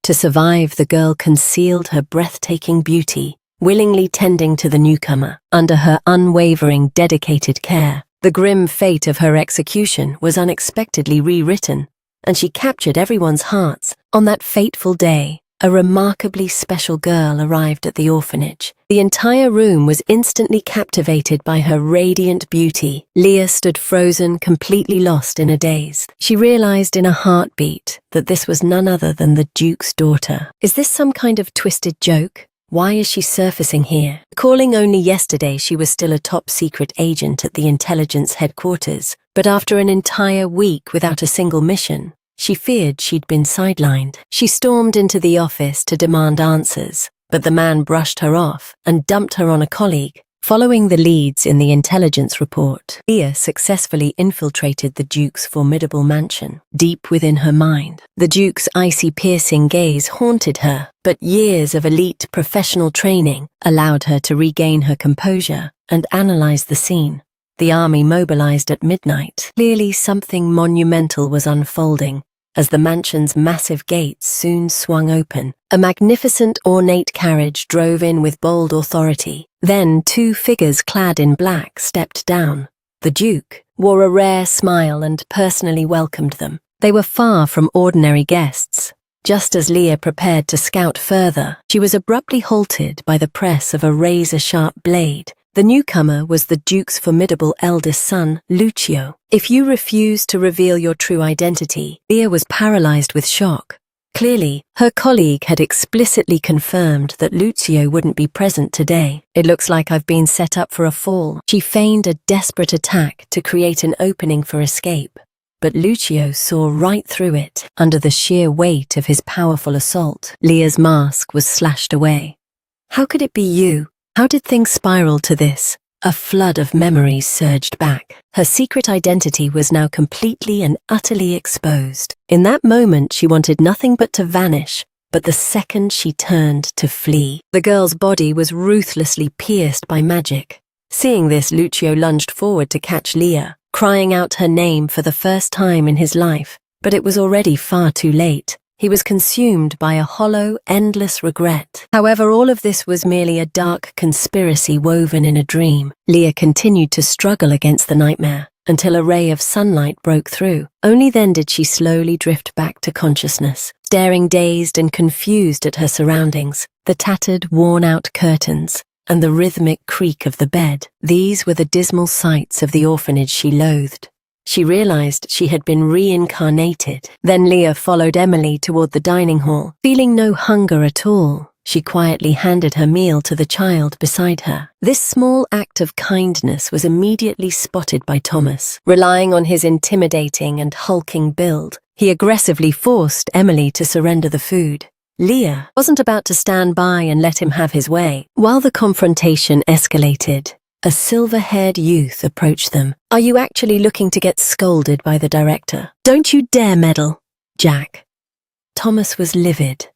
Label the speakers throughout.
Speaker 1: To survive, the girl concealed her breathtaking beauty, willingly tending to the newcomer under her unwavering, dedicated care. The grim fate of her execution was unexpectedly rewritten, and she captured everyone's hearts. On that fateful day, a remarkably special girl arrived at the orphanage. The entire room was instantly captivated by her radiant beauty. Leah stood frozen, completely lost in a daze. She realized in a heartbeat that this was none other than the Duke's daughter. Is this some kind of twisted joke? Why is she surfacing here? Calling only yesterday, she was still a top-secret agent at the intelligence headquarters, but after an entire week without a single mission, she feared she'd been sidelined. She stormed into the office to demand answers, but the man brushed her off and dumped her on a colleague. Following the leads in the intelligence report, Leah successfully infiltrated the Duke's formidable mansion. Deep within her mind, the Duke's icy, piercing gaze haunted her, but years of elite professional training allowed her to regain her composure and analyze the scene. The army mobilized at midnight. Clearly something monumental was unfolding, as the mansion's massive gates soon swung open. A magnificent, ornate carriage drove in with bold authority. Then 2 figures clad in black stepped down. The Duke wore a rare smile and personally welcomed them. They were far from ordinary guests. Just as Leah prepared to scout further, she was abruptly halted by the press of a razor-sharp blade. The newcomer was the Duke's formidable eldest son, Lucio. If you refuse to reveal your true identity, Leah was paralyzed with shock. Clearly, her colleague had explicitly confirmed that Lucio wouldn't be present today. It looks like I've been set up for a fall. She feigned a desperate attack to create an opening for escape, but Lucio saw right through it. Under the sheer weight of his powerful assault, Leah's mask was slashed away. How could it be you? How did things spiral to this? A flood of memories surged back. Her secret identity was now completely and utterly exposed. In that moment, she wanted nothing but to vanish, but the second she turned to flee, the girl's body was ruthlessly pierced by magic. Seeing this, Lucio lunged forward to catch Leah, crying out her name for the first time in his life, but it was already far too late. He was consumed by a hollow, endless regret. However, all of this was merely a dark conspiracy woven in a dream. Leah continued to struggle against the nightmare until a ray of sunlight broke through. Only then did she slowly drift back to consciousness, staring dazed and confused at her surroundings, the tattered, worn-out curtains, and the rhythmic creak of the bed. These were the dismal sights of the orphanage she loathed. She realized she had been reincarnated. Then Leah followed Emily toward the dining hall. Feeling no hunger at all, she quietly handed her meal to the child beside her. This small act of kindness was immediately spotted by Thomas. Relying on his intimidating and hulking build, he aggressively forced Emily to surrender the food. Leah wasn't about to stand by and let him have his way. While the confrontation escalated, a silver-haired youth approached them. "Are you actually looking to get scolded by the director? Don't you dare meddle, Jack." Thomas was livid.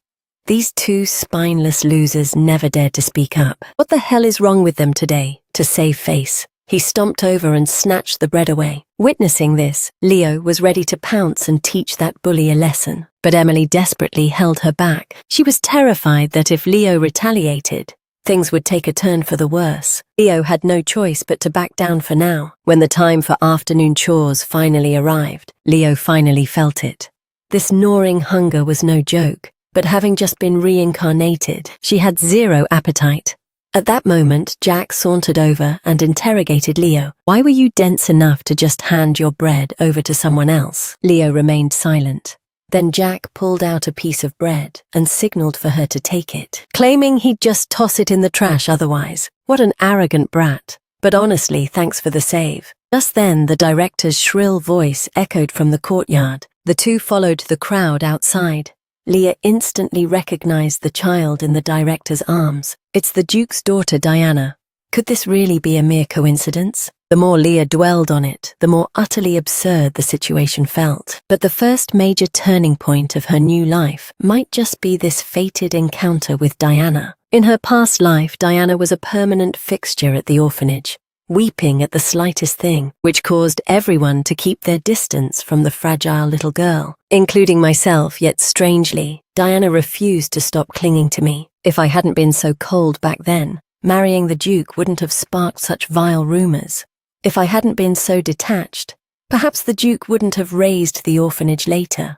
Speaker 1: These 2 spineless losers never dared to speak up. What the hell is wrong with them today? To save face, he stomped over and snatched the bread away. Witnessing this, Leo was ready to pounce and teach that bully a lesson. But Emily desperately held her back. She was terrified that if Leo retaliated, things would take a turn for the worse. Leo had no choice but to back down for now. When the time for afternoon chores finally arrived, Leo finally felt it. This gnawing hunger was no joke, but having just been reincarnated, she had zero appetite. At that moment, Jack sauntered over and interrogated Leo. "Why were you dense enough to just hand your bread over to someone else?" Leo remained silent. Then Jack pulled out a piece of bread and signaled for her to take it, claiming he'd just toss it in the trash otherwise. What an arrogant brat. But honestly, thanks for the save. Just then, the director's shrill voice echoed from the courtyard. The 2 followed the crowd outside. Leah instantly recognized the child in the director's arms. It's the Duke's daughter, Diana. Could this really be a mere coincidence? The more Leah dwelled on it, the more utterly absurd the situation felt. But the first major turning point of her new life might just be this fated encounter with Diana. In her past life, Diana was a permanent fixture at the orphanage, weeping at the slightest thing, which caused everyone to keep their distance from the fragile little girl, including myself, yet strangely, Diana refused to stop clinging to me. If I hadn't been so cold back then, marrying the Duke wouldn't have sparked such vile rumors. If I hadn't been so detached, perhaps the Duke wouldn't have raised the orphanage later.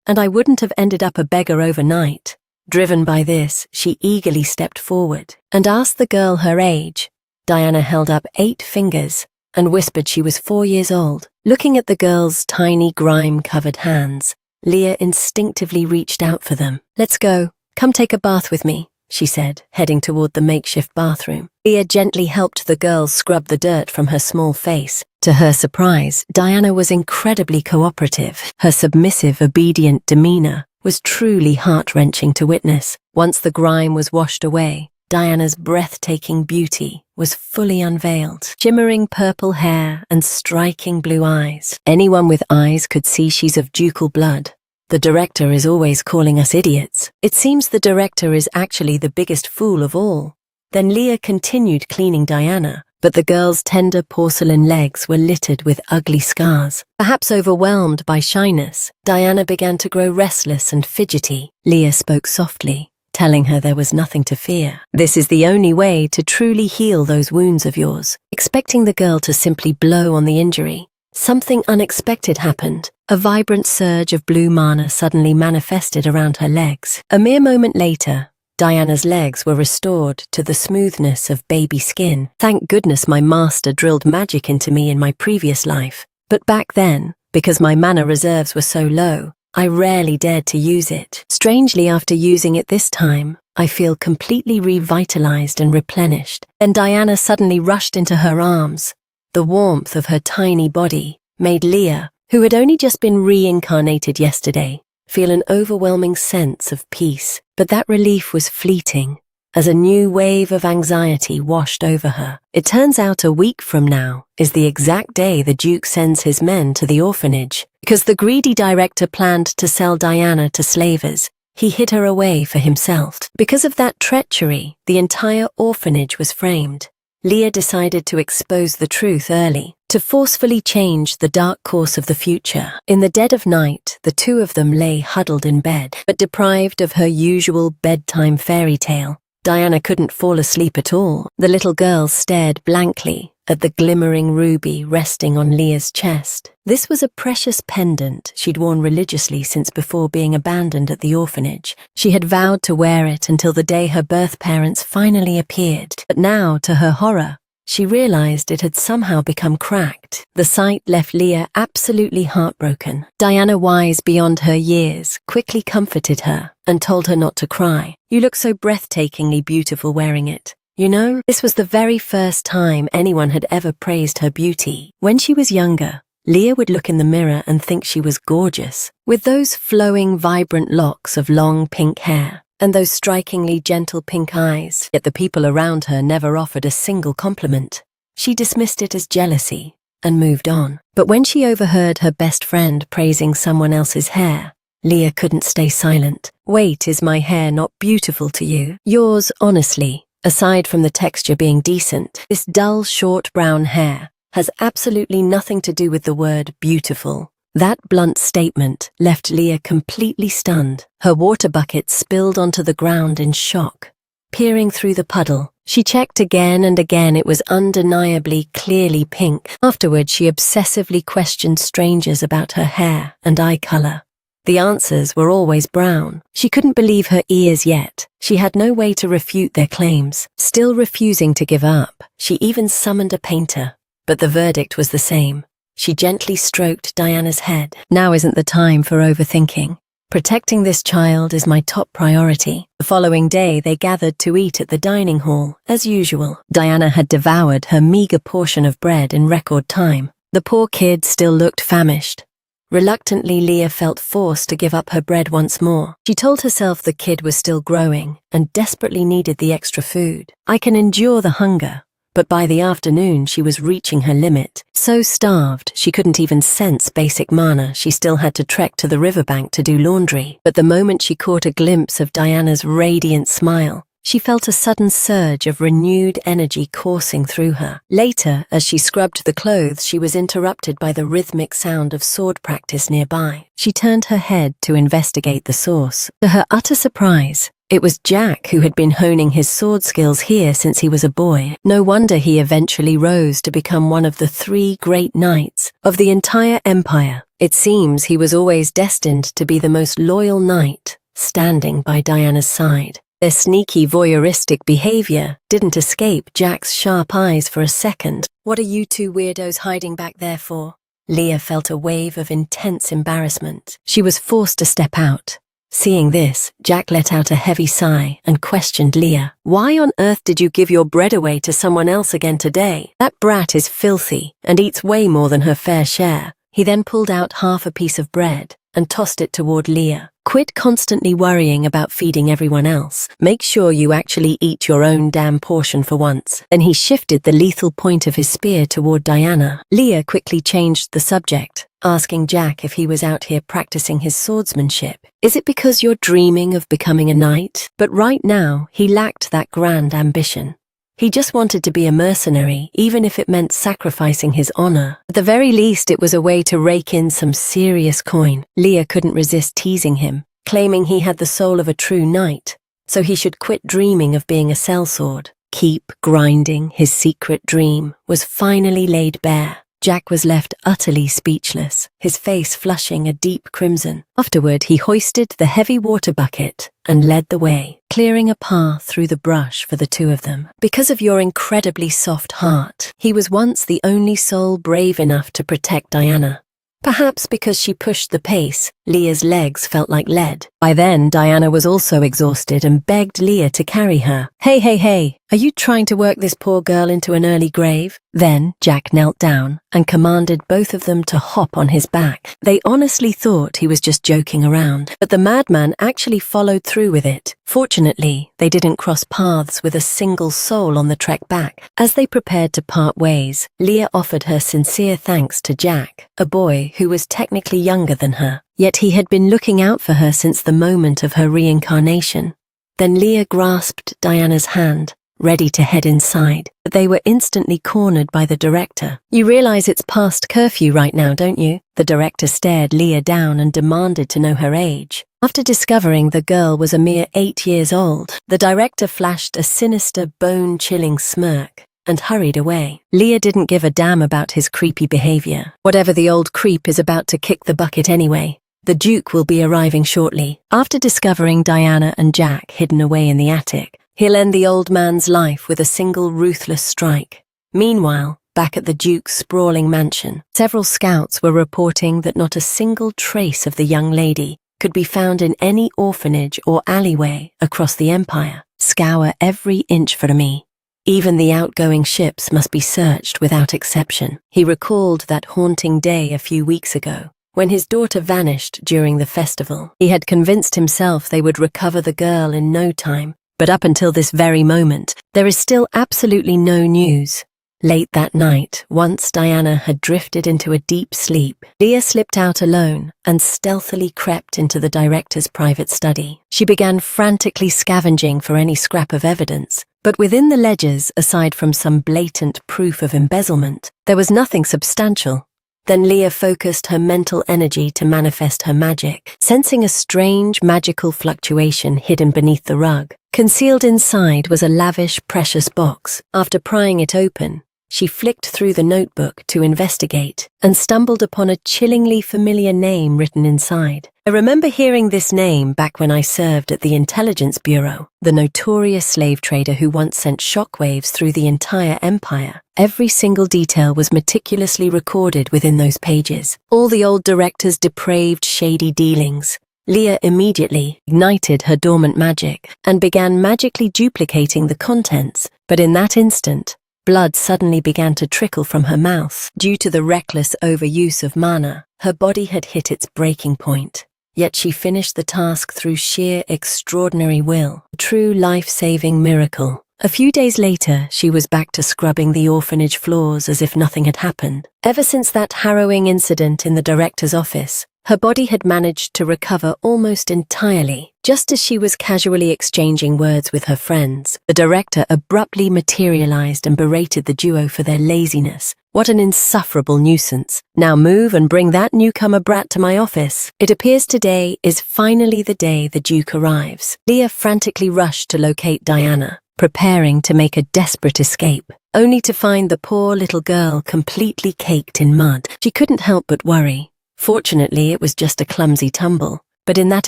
Speaker 1: And I wouldn't have ended up a beggar overnight. Driven by this, she eagerly stepped forward and asked the girl her age. Diana held up 8 fingers and whispered she was 4 years old. Looking at the girl's tiny grime-covered hands, Leah instinctively reached out for them. "Let's go. Come take a bath with me," she said, heading toward the makeshift bathroom. Leah gently helped the girl scrub the dirt from her small face. To her surprise, Diana was incredibly cooperative. Her submissive, obedient demeanor was truly heart-wrenching to witness. Once the grime was washed away, Diana's breathtaking beauty was fully unveiled. Shimmering purple hair and striking blue eyes. Anyone with eyes could see she's of ducal blood. The director is always calling us idiots. It seems the director is actually the biggest fool of all. Then Leah continued cleaning Diana, but the girl's tender porcelain legs were littered with ugly scars. Perhaps overwhelmed by shyness, Diana began to grow restless and fidgety. Leah spoke softly, telling her there was nothing to fear. "This is the only way to truly heal those wounds of yours." Expecting the girl to simply blow on the injury, something unexpected happened. A vibrant surge of blue mana suddenly manifested around her legs. A mere moment later, Diana's legs were restored to the smoothness of baby skin. Thank goodness my master drilled magic into me in my previous life. But back then, because my mana reserves were so low, I rarely dared to use it. Strangely, after using it this time, I feel completely revitalized and replenished. Then Diana suddenly rushed into her arms. The warmth of her tiny body made Leah, who had only just been reincarnated yesterday, feel an overwhelming sense of peace. But that relief was fleeting, as a new wave of anxiety washed over her. It turns out a week from now is the exact day the Duke sends his men to the orphanage. Because the greedy director planned to sell Diana to slavers, he hid her away for himself. Because of that treachery, the entire orphanage was framed. Leah decided to expose the truth early, to forcefully change the dark course of the future. In the dead of night, the two of them lay huddled in bed, but deprived of her usual bedtime fairy tale. Diana couldn't fall asleep at all. The little girl stared blankly at the glimmering ruby resting on Leah's chest. This was a precious pendant she'd worn religiously since before being abandoned at the orphanage. She had vowed to wear it until the day her birth parents finally appeared. But now, to her horror, she realized it had somehow become cracked. The sight left Leah absolutely heartbroken. Diana, wise beyond her years, quickly comforted her and told her not to cry. "You look so breathtakingly beautiful wearing it. You know, this was the very first time anyone had ever praised her beauty. When she was younger, Leah would look in the mirror and think she was gorgeous, with those flowing, vibrant locks of long pink hair and those strikingly gentle pink eyes, yet the people around her never offered a single compliment. She dismissed it as jealousy and moved on. But when she overheard her best friend praising someone else's hair, Leah couldn't stay silent. "Wait, is my hair not beautiful to you? Yours, honestly. Aside from the texture being decent, this dull, short brown hair has absolutely nothing to do with the word beautiful." That blunt statement left Leah completely stunned. Her water bucket spilled onto the ground in shock. Peering through the puddle, she checked again and again. It was undeniably, clearly pink. Afterwards, she obsessively questioned strangers about her hair and eye color. The answers were always brown. She couldn't believe her ears yet. She had no way to refute their claims. Still refusing to give up, she even summoned a painter. But the verdict was the same. She gently stroked Diana's head. "Now isn't the time for overthinking. Protecting this child is my top priority." The following day, they gathered to eat at the dining hall, as usual. Diana had devoured her meager portion of bread in record time. The poor kid still looked famished. Reluctantly, Leah felt forced to give up her bread once more. She told herself the kid was still growing and desperately needed the extra food. "I can endure the hunger." But by the afternoon, she was reaching her limit. So starved, she couldn't even sense basic mana. She still had to trek to the riverbank to do laundry. But the moment she caught a glimpse of Diana's radiant smile, she felt a sudden surge of renewed energy coursing through her. Later, as she scrubbed the clothes, she was interrupted by the rhythmic sound of sword practice nearby. She turned her head to investigate the source. To her utter surprise, it was Jack, who had been honing his sword skills here since he was a boy. No wonder he eventually rose to become one of the 3 great knights of the entire empire. It seems he was always destined to be the most loyal knight, standing by Diana's side. Their sneaky voyeuristic behavior didn't escape Jack's sharp eyes for a second. "What are you 2 weirdos hiding back there for?" Leah felt a wave of intense embarrassment. She was forced to step out. Seeing this, Jack let out a heavy sigh and questioned Leah. "Why on earth did you give your bread away to someone else again today? That brat is filthy and eats way more than her fair share." He then pulled out half a piece of bread and tossed it toward Leah. "Quit constantly worrying about feeding everyone else. Make sure you actually eat your own damn portion for once." Then he shifted the lethal point of his spear toward Diana. Leah quickly changed the subject, asking Jack if he was out here practicing his swordsmanship. "Is it because you're dreaming of becoming a knight?" But right now, he lacked that grand ambition. He just wanted to be a mercenary, even if it meant sacrificing his honor. At the very least, it was a way to rake in some serious coin. Leah couldn't resist teasing him, claiming he had the soul of a true knight, so he should quit dreaming of being a sellsword. Keep grinding. His secret dream was finally laid bare. Jack was left utterly speechless, his face flushing a deep crimson. Afterward, he hoisted the heavy water bucket and led the way, clearing a path through the brush for the 2 of them. "Because of your incredibly soft heart, he was once the only soul brave enough to protect Diana. Perhaps because she pushed the pace, Leah's legs felt like lead. By then, Diana was also exhausted and begged Leah to carry her. Hey, are you trying to work this poor girl into an early grave?" Then Jack knelt down and commanded both of them to hop on his back. They honestly thought he was just joking around, but the madman actually followed through with it. Fortunately, they didn't cross paths with a single soul on the trek back. As they prepared to part ways, Leah offered her sincere thanks to Jack, a boy who was technically younger than her. Yet he had been looking out for her since the moment of her reincarnation. Then Leah grasped Diana's hand, ready to head inside, but they were instantly cornered by the director. "You realize it's past curfew right now, don't you?" The director stared Leah down and demanded to know her age. After discovering the girl was a mere 8 years old, the director flashed a sinister, bone-chilling smirk and hurried away. Leah didn't give a damn about his creepy behavior. Whatever, the old creep is about to kick the bucket anyway. The Duke will be arriving shortly. After discovering Diana and Jack hidden away in the attic, he'll end the old man's life with a single ruthless strike. Meanwhile, back at the Duke's sprawling mansion, several scouts were reporting that not a single trace of the young lady could be found in any orphanage or alleyway across the empire. "Scour every inch for me. Even the outgoing ships must be searched without exception." He recalled that haunting day a few weeks ago, when his daughter vanished during the festival. He had convinced himself they would recover the girl in no time, but up until this very moment, there is still absolutely no news. Late that night, once Diana had drifted into a deep sleep, Leah slipped out alone and stealthily crept into the director's private study. She began frantically scavenging for any scrap of evidence, but within the ledgers, aside from some blatant proof of embezzlement, there was nothing substantial. Then Leah focused her mental energy to manifest her magic, sensing a strange magical fluctuation hidden beneath the rug. Concealed inside was a lavish, precious box. After prying it open, she flicked through the notebook to investigate and stumbled upon a chillingly familiar name written inside. "I remember hearing this name back when I served at the Intelligence Bureau, the notorious slave trader who once sent shockwaves through the entire empire." Every single detail was meticulously recorded within those pages. All the old director's depraved, shady dealings. Leah immediately ignited her dormant magic and began magically duplicating the contents, but in that instant, blood suddenly began to trickle from her mouth. Due to the reckless overuse of mana, her body had hit its breaking point. Yet she finished the task through sheer extraordinary will, a true life-saving miracle. A few days later, she was back to scrubbing the orphanage floors as if nothing had happened. Ever since that harrowing incident in the director's office, her body had managed to recover almost entirely. Just as she was casually exchanging words with her friends, the director abruptly materialized and berated the duo for their laziness. What an insufferable nuisance. Now move and bring that newcomer brat to my office. It appears today is finally the day the Duke arrives. Leah frantically rushed to locate Diana, preparing to make a desperate escape, only to find the poor little girl completely caked in mud. She couldn't help but worry. Fortunately, it was just a clumsy tumble. But in that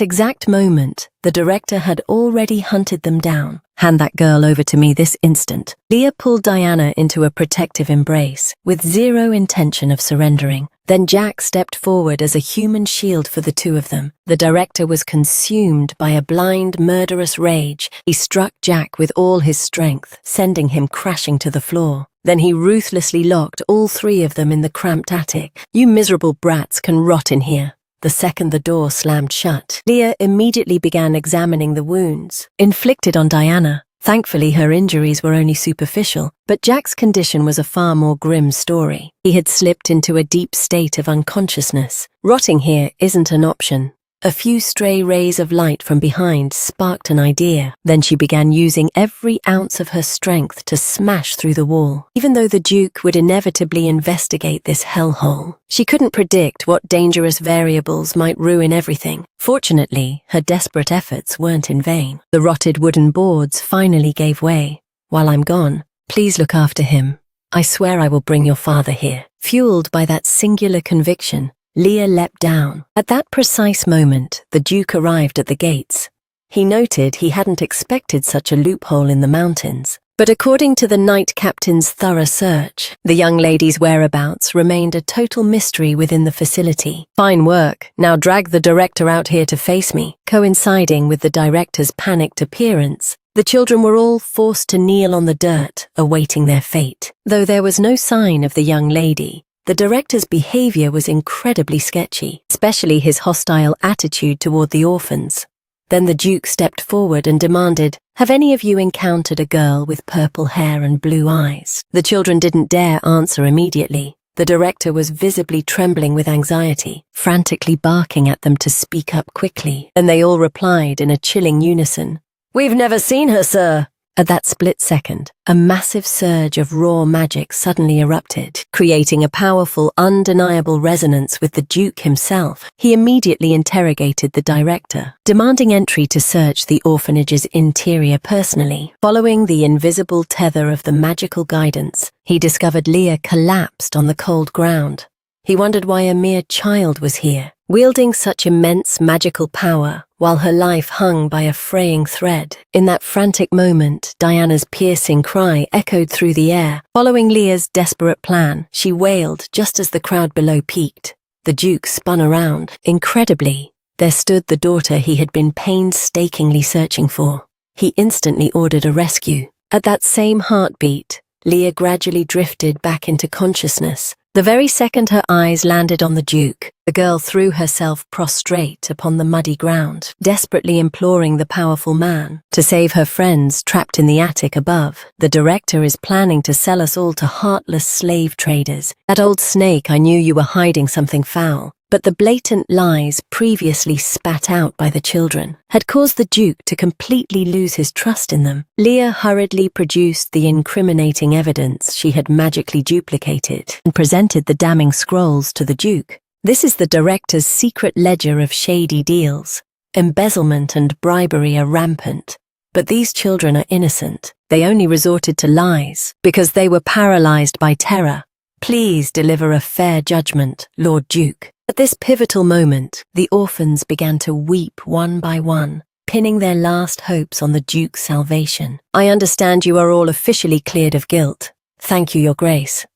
Speaker 1: exact moment, the director had already hunted them down. Hand that girl over to me this instant. Leah pulled Diana into a protective embrace, with zero intention of surrendering. Then Jack stepped forward as a human shield for the two of them. The director was consumed by a blind, murderous rage. He struck Jack with all his strength, sending him crashing to the floor. Then he ruthlessly locked all three of them in the cramped attic. You miserable brats can rot in here. The second the door slammed shut, Leah immediately began examining the wounds inflicted on Diana. Thankfully, her injuries were only superficial, but Jack's condition was a far more grim story. He had slipped into a deep state of unconsciousness. Rotting here isn't an option. A few stray rays of light from behind sparked an idea. Then she began using every ounce of her strength to smash through the wall. Even though the Duke would inevitably investigate this hellhole, she couldn't predict what dangerous variables might ruin everything. Fortunately, her desperate efforts weren't in vain. The rotted wooden boards finally gave way. While I'm gone, please look after him. I swear I will bring your father here. Fueled by that singular conviction, Leah leapt down. At that precise moment, the Duke arrived at the gates. He noted he hadn't expected such a loophole in the mountains. But according to the Knight Captain's thorough search, the young lady's whereabouts remained a total mystery within the facility. Fine work. Now drag the director out here to face me. Coinciding with the director's panicked appearance, the children were all forced to kneel on the dirt, awaiting their fate. Though there was no sign of the young lady, the director's behavior was incredibly sketchy, especially his hostile attitude toward the orphans. Then the Duke stepped forward and demanded, "Have any of you encountered a girl with purple hair and blue eyes?" The children didn't dare answer immediately. The director was visibly trembling with anxiety, frantically barking at them to speak up quickly, and they all replied in a chilling unison, "We've never seen her, sir." At that split second, a massive surge of raw magic suddenly erupted, creating a powerful, undeniable resonance with the Duke himself. He immediately interrogated the director, demanding entry to search the orphanage's interior personally. Following the invisible tether of the magical guidance, he discovered Leah collapsed on the cold ground. He wondered why a mere child was here, wielding such immense magical power, while her life hung by a fraying thread. In that frantic moment, Diana's piercing cry echoed through the air. Following Leah's desperate plan, she wailed just as the crowd below peaked. The Duke spun around. Incredibly, there stood the daughter he had been painstakingly searching for. He instantly ordered a rescue. At that same heartbeat, Leah gradually drifted back into consciousness. The very second her eyes landed on the Duke, the girl threw herself prostrate upon the muddy ground, desperately imploring the powerful man to save her friends trapped in the attic above. "The director is planning to sell us all to heartless slave traders. That old snake, I knew you were hiding something foul." But the blatant lies previously spat out by the children had caused the Duke to completely lose his trust in them. Leah hurriedly produced the incriminating evidence she had magically duplicated and presented the damning scrolls to the Duke. "This is the director's secret ledger of shady deals. Embezzlement and bribery are rampant. But these children are innocent. They only resorted to lies because they were paralyzed by terror. Please deliver a fair judgment, Lord Duke." At this pivotal moment, the orphans began to weep one by one, pinning their last hopes on the Duke's salvation. "I understand you are all officially cleared of guilt. Thank you, Your Grace.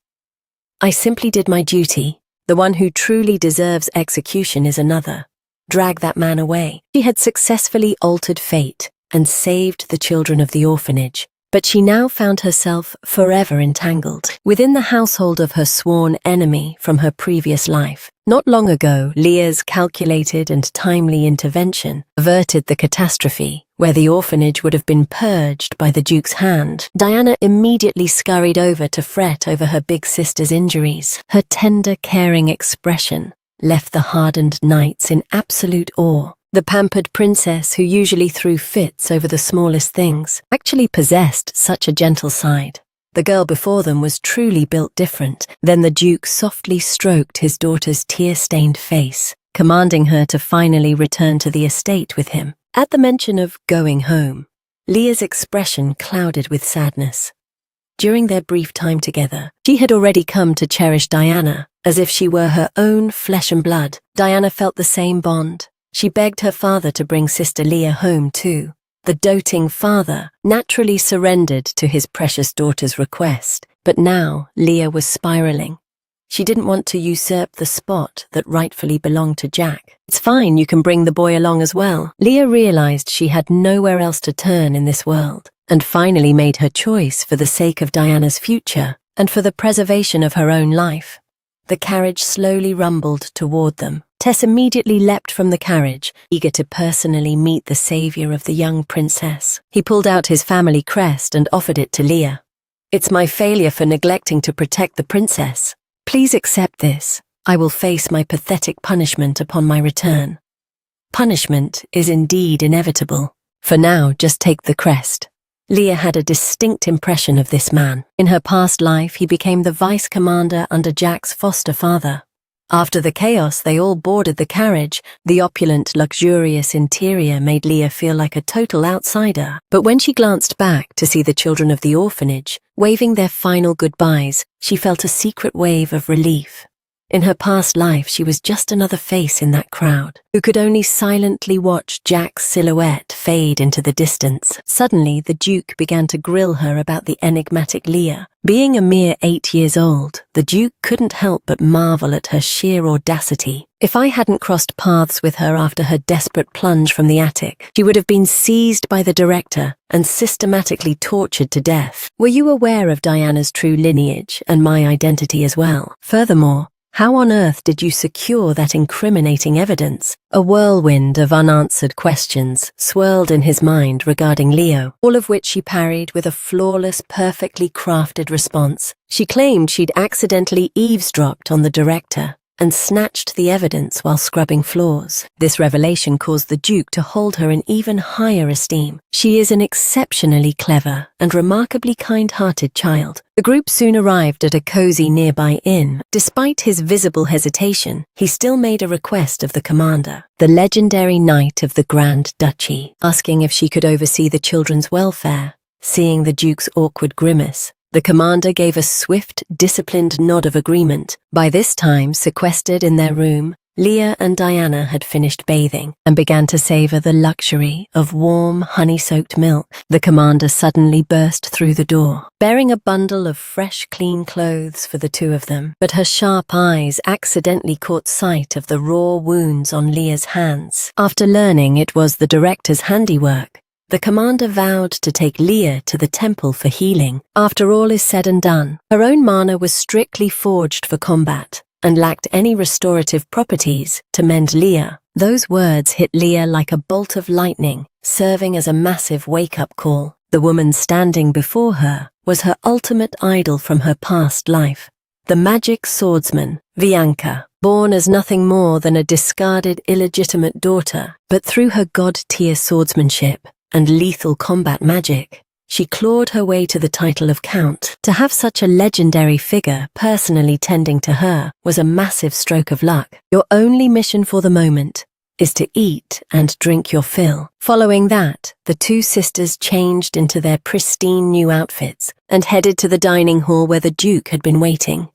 Speaker 1: I simply did my duty. The one who truly deserves execution is another. Drag that man away." She had successfully altered fate and saved the children of the orphanage. But she now found herself forever entangled within the household of her sworn enemy from her previous life. Not long ago, Leah's calculated and timely intervention averted the catastrophe, where the orphanage would have been purged by the Duke's hand. Diana immediately scurried over to fret over her big sister's injuries. Her tender, caring expression left the hardened knights in absolute awe. The pampered princess who usually threw fits over the smallest things actually possessed such a gentle side. The girl before them was truly built different. Then the Duke softly stroked his daughter's tear-stained face, commanding her to finally return to the estate with him. At the mention of going home, Leah's expression clouded with sadness. During their brief time together, she had already come to cherish Diana, as if she were her own flesh and blood. Diana felt the same bond. She begged her father to bring sister Leah home too. The doting father naturally surrendered to his precious daughter's request, but now Leah was spiraling. She didn't want to usurp the spot that rightfully belonged to Jack. It's fine, you can bring the boy along as well. Leah realized she had nowhere else to turn in this world, and finally made her choice for the sake of Diana's future and for the preservation of her own life. The carriage slowly rumbled toward them. Tess immediately leapt from the carriage, eager to personally meet the savior of the young princess. He pulled out his family crest and offered it to Leah. "It's my failure for neglecting to protect the princess. Please accept this. I will face my pathetic punishment upon my return." Punishment is indeed inevitable. For now, just take the crest. Leah had a distinct impression of this man. In her past life, he became the vice commander under Jack's foster father. After the chaos, they all boarded the carriage. The opulent, luxurious interior made Leah feel like a total outsider. But when she glanced back to see the children of the orphanage waving their final goodbyes, she felt a secret wave of relief. In her past life, she was just another face in that crowd, who could only silently watch Jack's silhouette fade into the distance. Suddenly, the Duke began to grill her about the enigmatic Leah. Being a mere 8 years old, the Duke couldn't help but marvel at her sheer audacity. If I hadn't crossed paths with her after her desperate plunge from the attic, she would have been seized by the director and systematically tortured to death. Were you aware of Diana's true lineage and my identity as well? Furthermore, how on earth did you secure that incriminating evidence? A whirlwind of unanswered questions swirled in his mind regarding Leo, all of which she parried with a flawless, perfectly crafted response. She claimed she'd accidentally eavesdropped on the director and snatched the evidence while scrubbing floors. This revelation caused the Duke to hold her in even higher esteem. She is an exceptionally clever and remarkably kind-hearted child. The group soon arrived at a cozy nearby inn. Despite his visible hesitation, he still made a request of the commander, the legendary Knight of the Grand Duchy, asking if she could oversee the children's welfare. Seeing the Duke's awkward grimace, the commander gave a swift, disciplined nod of agreement. By this time, sequestered in their room, Leah and Diana had finished bathing and began to savor the luxury of warm, honey-soaked milk. The commander suddenly burst through the door, bearing a bundle of fresh, clean clothes for the two of them. But her sharp eyes accidentally caught sight of the raw wounds on Leah's hands. After learning it was the director's handiwork, the commander vowed to take Leah to the temple for healing. After all is said and done, her own mana was strictly forged for combat and lacked any restorative properties to mend Leah. Those words hit Leah like a bolt of lightning, serving as a massive wake-up call. The woman standing before her was her ultimate idol from her past life, the magic swordsman, Bianca, born as nothing more than a discarded illegitimate daughter, but through her god-tier swordsmanship and lethal combat magic, she clawed her way to the title of Count. To have such a legendary figure personally tending to her was a massive stroke of luck. Your only mission for the moment is to eat and drink your fill. Following that, the two sisters changed into their pristine new outfits and headed to the dining hall where the Duke had been waiting.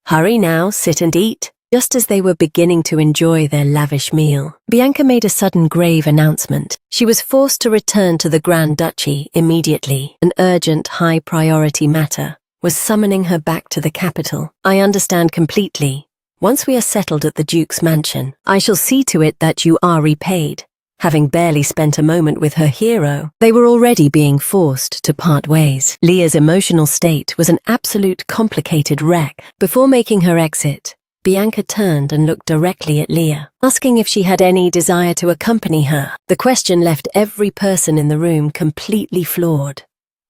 Speaker 1: "Hurry now, sit and eat." Just as they were beginning to enjoy their lavish meal, Bianca made a sudden grave announcement. She was forced to return to the Grand Duchy immediately. An urgent, high-priority matter was summoning her back to the capital. "I understand completely. Once we are settled at the Duke's mansion, I shall see to it that you are repaid." Having barely spent a moment with her hero, they were already being forced to part ways. Leah's emotional state was an absolute complicated wreck. Before making her exit, Bianca turned and looked directly at Leah, asking if she had any desire to accompany her. The question left every person in the room completely floored.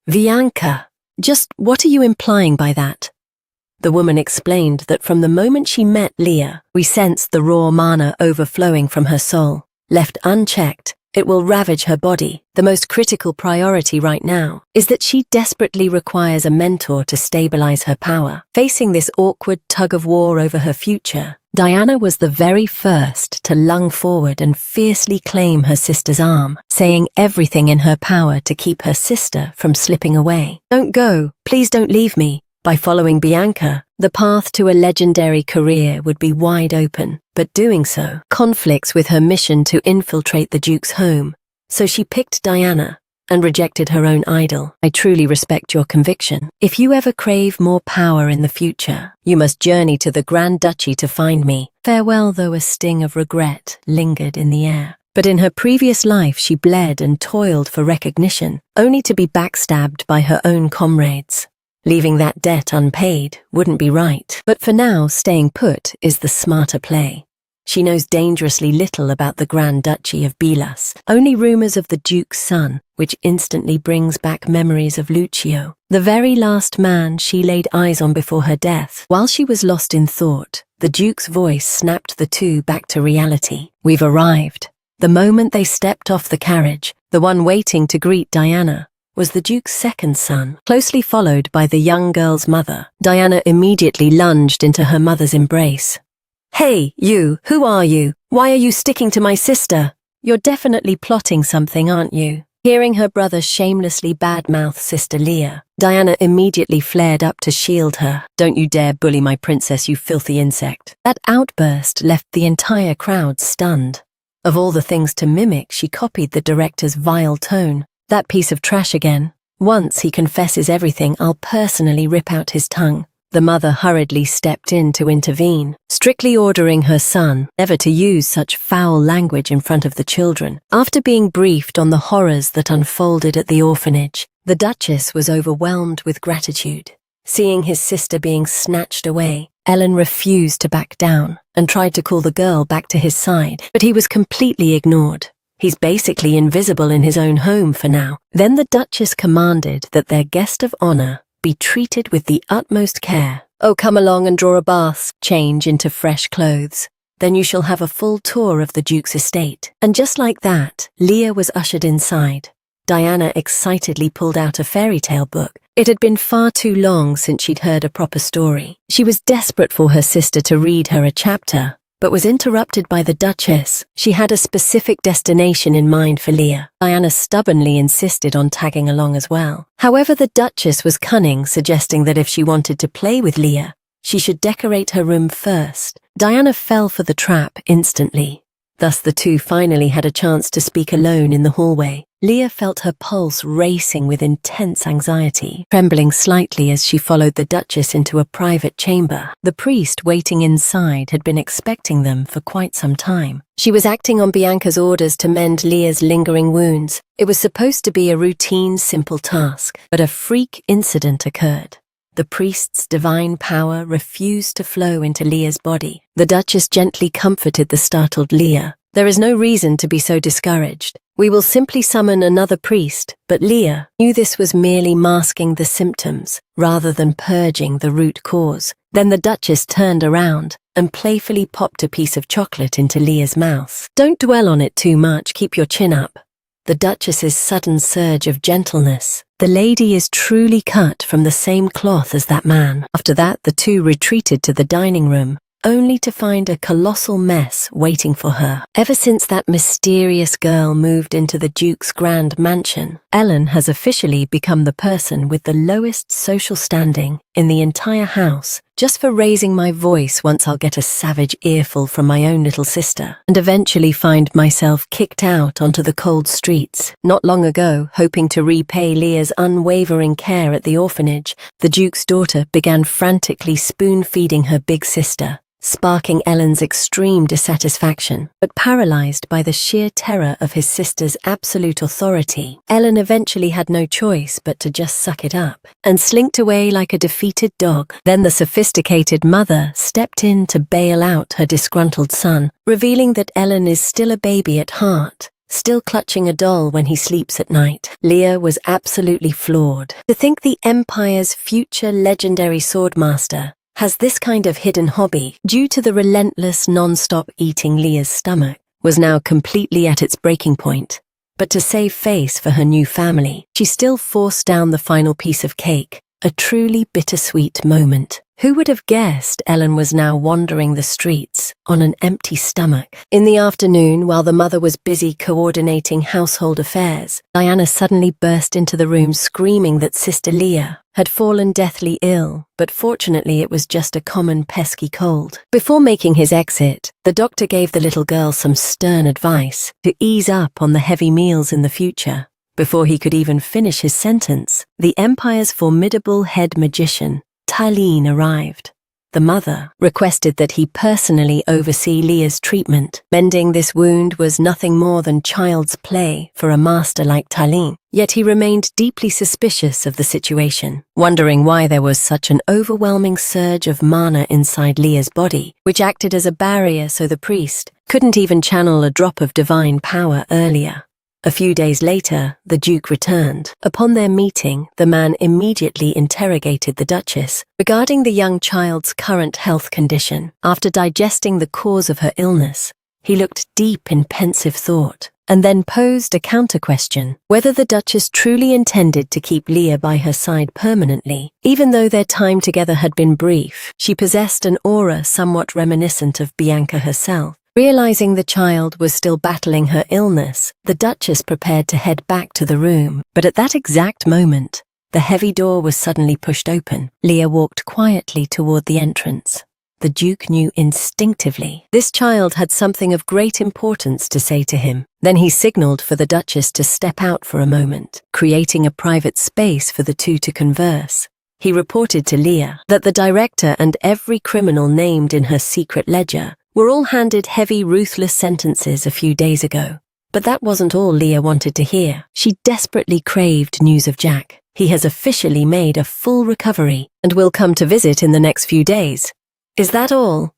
Speaker 1: "Bianca, just what are you implying by that?" The woman explained that from the moment she met Leah, we sensed the raw mana overflowing from her soul. Left unchecked, it will ravage her body. The most critical priority right now is that she desperately requires a mentor to stabilize her power. Facing this awkward tug-of-war over her future, Diana was the very first to lunge forward and fiercely claim her sister's arm, saying everything in her power to keep her sister from slipping away. "Don't go, please don't leave me." By following Bianca, the path to a legendary career would be wide open, but doing so conflicts with her mission to infiltrate the Duke's home, so she picked Diana and rejected her own idol. I truly respect your conviction. If you ever crave more power in the future, you must journey to the Grand Duchy to find me. Farewell, though a sting of regret lingered in the air. But in her previous life she bled and toiled for recognition, only to be backstabbed by her own comrades. Leaving that debt unpaid wouldn't be right. But for now, staying put is the smarter play. She knows dangerously little about the Grand Duchy of Bilas, only rumors of the Duke's son, which instantly brings back memories of Lucio, the very last man she laid eyes on before her death. While she was lost in thought, the Duke's voice snapped the two back to reality. "We've arrived." The moment they stepped off the carriage, the one waiting to greet Diana was the Duke's second son, closely followed by the young girl's mother. Diana immediately lunged into her mother's embrace. "Hey, you, who are you? Why are you sticking to my sister? You're definitely plotting something, aren't you?" Hearing her brother shamelessly badmouth Sister Leah, Diana immediately flared up to shield her. "Don't you dare bully my princess, you filthy insect." That outburst left the entire crowd stunned. Of all the things to mimic, she copied the director's vile tone. "That piece of trash again. Once he confesses everything, I'll personally rip out his tongue." The mother hurriedly stepped in to intervene, strictly ordering her son never to use such foul language in front of the children. After being briefed on the horrors that unfolded at the orphanage, the Duchess was overwhelmed with gratitude. Seeing his sister being snatched away, Ellen refused to back down and tried to call the girl back to his side, but he was completely ignored. He's basically invisible in his own home for now. Then the Duchess commanded that their guest of honor be treated with the utmost care. "Oh, come along and draw a bath, change into fresh clothes. Then you shall have a full tour of the Duke's estate." And just like that, Leah was ushered inside. Diana excitedly pulled out a fairy tale book. It had been far too long since she'd heard a proper story. She was desperate for her sister to read her a chapter, but was interrupted by the Duchess. She had a specific destination in mind for Leah. Diana stubbornly insisted on tagging along as well. However, the Duchess was cunning, suggesting that if she wanted to play with Leah, she should decorate her room first. Diana fell for the trap instantly. Thus the two finally had a chance to speak alone in the hallway. Leah felt her pulse racing with intense anxiety, trembling slightly as she followed the Duchess into a private chamber. The priest waiting inside had been expecting them for quite some time. She was acting on Bianca's orders to mend Leah's lingering wounds. It was supposed to be a routine, simple task, but a freak incident occurred. The priest's divine power refused to flow into Leah's body. The Duchess gently comforted the startled Leah. "There is no reason to be so discouraged. We will simply summon another priest." But Leah knew this was merely masking the symptoms, rather than purging the root cause. Then the Duchess turned around and playfully popped a piece of chocolate into Leah's mouth. "Don't dwell on it too much, keep your chin up." The Duchess's sudden surge of gentleness. "The lady is truly cut from the same cloth as that man." After that, the two retreated to the dining room, only to find a colossal mess waiting for her. Ever since that mysterious girl moved into the Duke's grand mansion, Ellen has officially become the person with the lowest social standing in the entire house. Just for raising my voice once I'll get a savage earful from my own little sister, and eventually find myself kicked out onto the cold streets. Not long ago, hoping to repay Leah's unwavering care at the orphanage, the Duke's daughter began frantically spoon-feeding her big sister, sparking Ellen's extreme dissatisfaction. But paralyzed by the sheer terror of his sister's absolute authority, Ellen eventually had no choice but to just suck it up and slinked away like a defeated dog. Then the sophisticated mother stepped in to bail out her disgruntled son, revealing that Ellen is still a baby at heart, still clutching a doll when he sleeps at night. Leah was absolutely floored. To think the Empire's future legendary swordmaster has this kind of hidden hobby. Due to the relentless non-stop eating Leah's stomach was now completely at its breaking point. But to save face for her new family, she still forced down the final piece of cake, a truly bittersweet moment. Who would have guessed Ellen was now wandering the streets on an empty stomach? In the afternoon, while the mother was busy coordinating household affairs, Diana suddenly burst into the room screaming that Sister Leah had fallen deathly ill, but fortunately it was just a common pesky cold. Before making his exit, the doctor gave the little girl some stern advice to ease up on the heavy meals in the future. Before he could even finish his sentence, the Empire's formidable head magician, Tylene, arrived. The mother requested that he personally oversee Leah's treatment. Mending this wound was nothing more than child's play for a master like Tylene. Yet he remained deeply suspicious of the situation, wondering why there was such an overwhelming surge of mana inside Leah's body, which acted as a barrier so the priest couldn't even channel a drop of divine power earlier. A few days later, the Duke returned. Upon their meeting, the man immediately interrogated the Duchess regarding the young child's current health condition. After digesting the cause of her illness, he looked deep in pensive thought and then posed a counter-question, whether the Duchess truly intended to keep Leah by her side permanently. Even though their time together had been brief, she possessed an aura somewhat reminiscent of Bianca herself. Realizing the child was still battling her illness, the Duchess prepared to head back to the room, but at that exact moment, the heavy door was suddenly pushed open. Leah walked quietly toward the entrance. The Duke knew instinctively this child had something of great importance to say to him. Then he signaled for the Duchess to step out for a moment, creating a private space for the two to converse. He reported to Leah that the director and every criminal named in her secret ledger were all handed heavy, ruthless sentences a few days ago. But that wasn't all Leah wanted to hear. She desperately craved news of Jack. He has officially made a full recovery and will come to visit in the next few days. Is that all?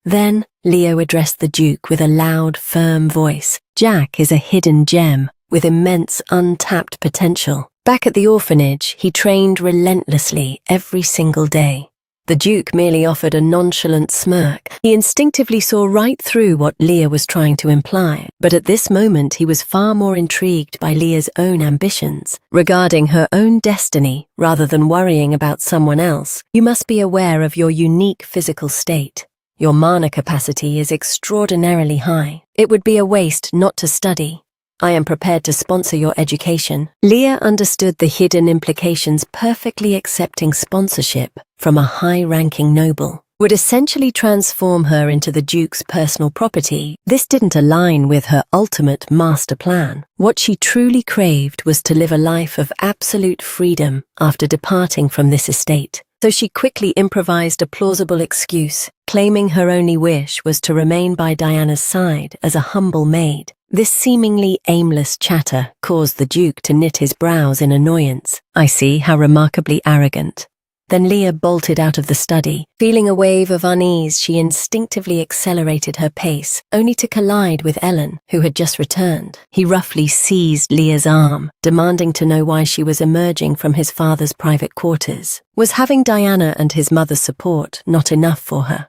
Speaker 1: Then Leo addressed the Duke with a loud, firm voice. Jack is a hidden gem with immense untapped potential. Back at the orphanage, he trained relentlessly every single day. The Duke merely offered a nonchalant smirk. He instinctively saw right through what Leah was trying to imply, but at this moment he was far more intrigued by Leah's own ambitions, regarding her own destiny rather than worrying about someone else. You must be aware of your unique physical state. Your mana capacity is extraordinarily high. It would be a waste not to study. I am prepared to sponsor your education. Leah understood the hidden implications. Perfectly accepting sponsorship from a high-ranking noble would essentially transform her into the Duke's personal property. This didn't align with her ultimate master plan. What she truly craved was to live a life of absolute freedom after departing from this estate. So she quickly improvised a plausible excuse, claiming her only wish was to remain by Diana's side as a humble maid. This seemingly aimless chatter caused the Duke to knit his brows in annoyance. I see, how remarkably arrogant. Then Leah bolted out of the study. Feeling a wave of unease, she instinctively accelerated her pace, only to collide with Ellen, who had just returned. He roughly seized Leah's arm, demanding to know why she was emerging from his father's private quarters. Was having Diana and his mother's support not enough for her?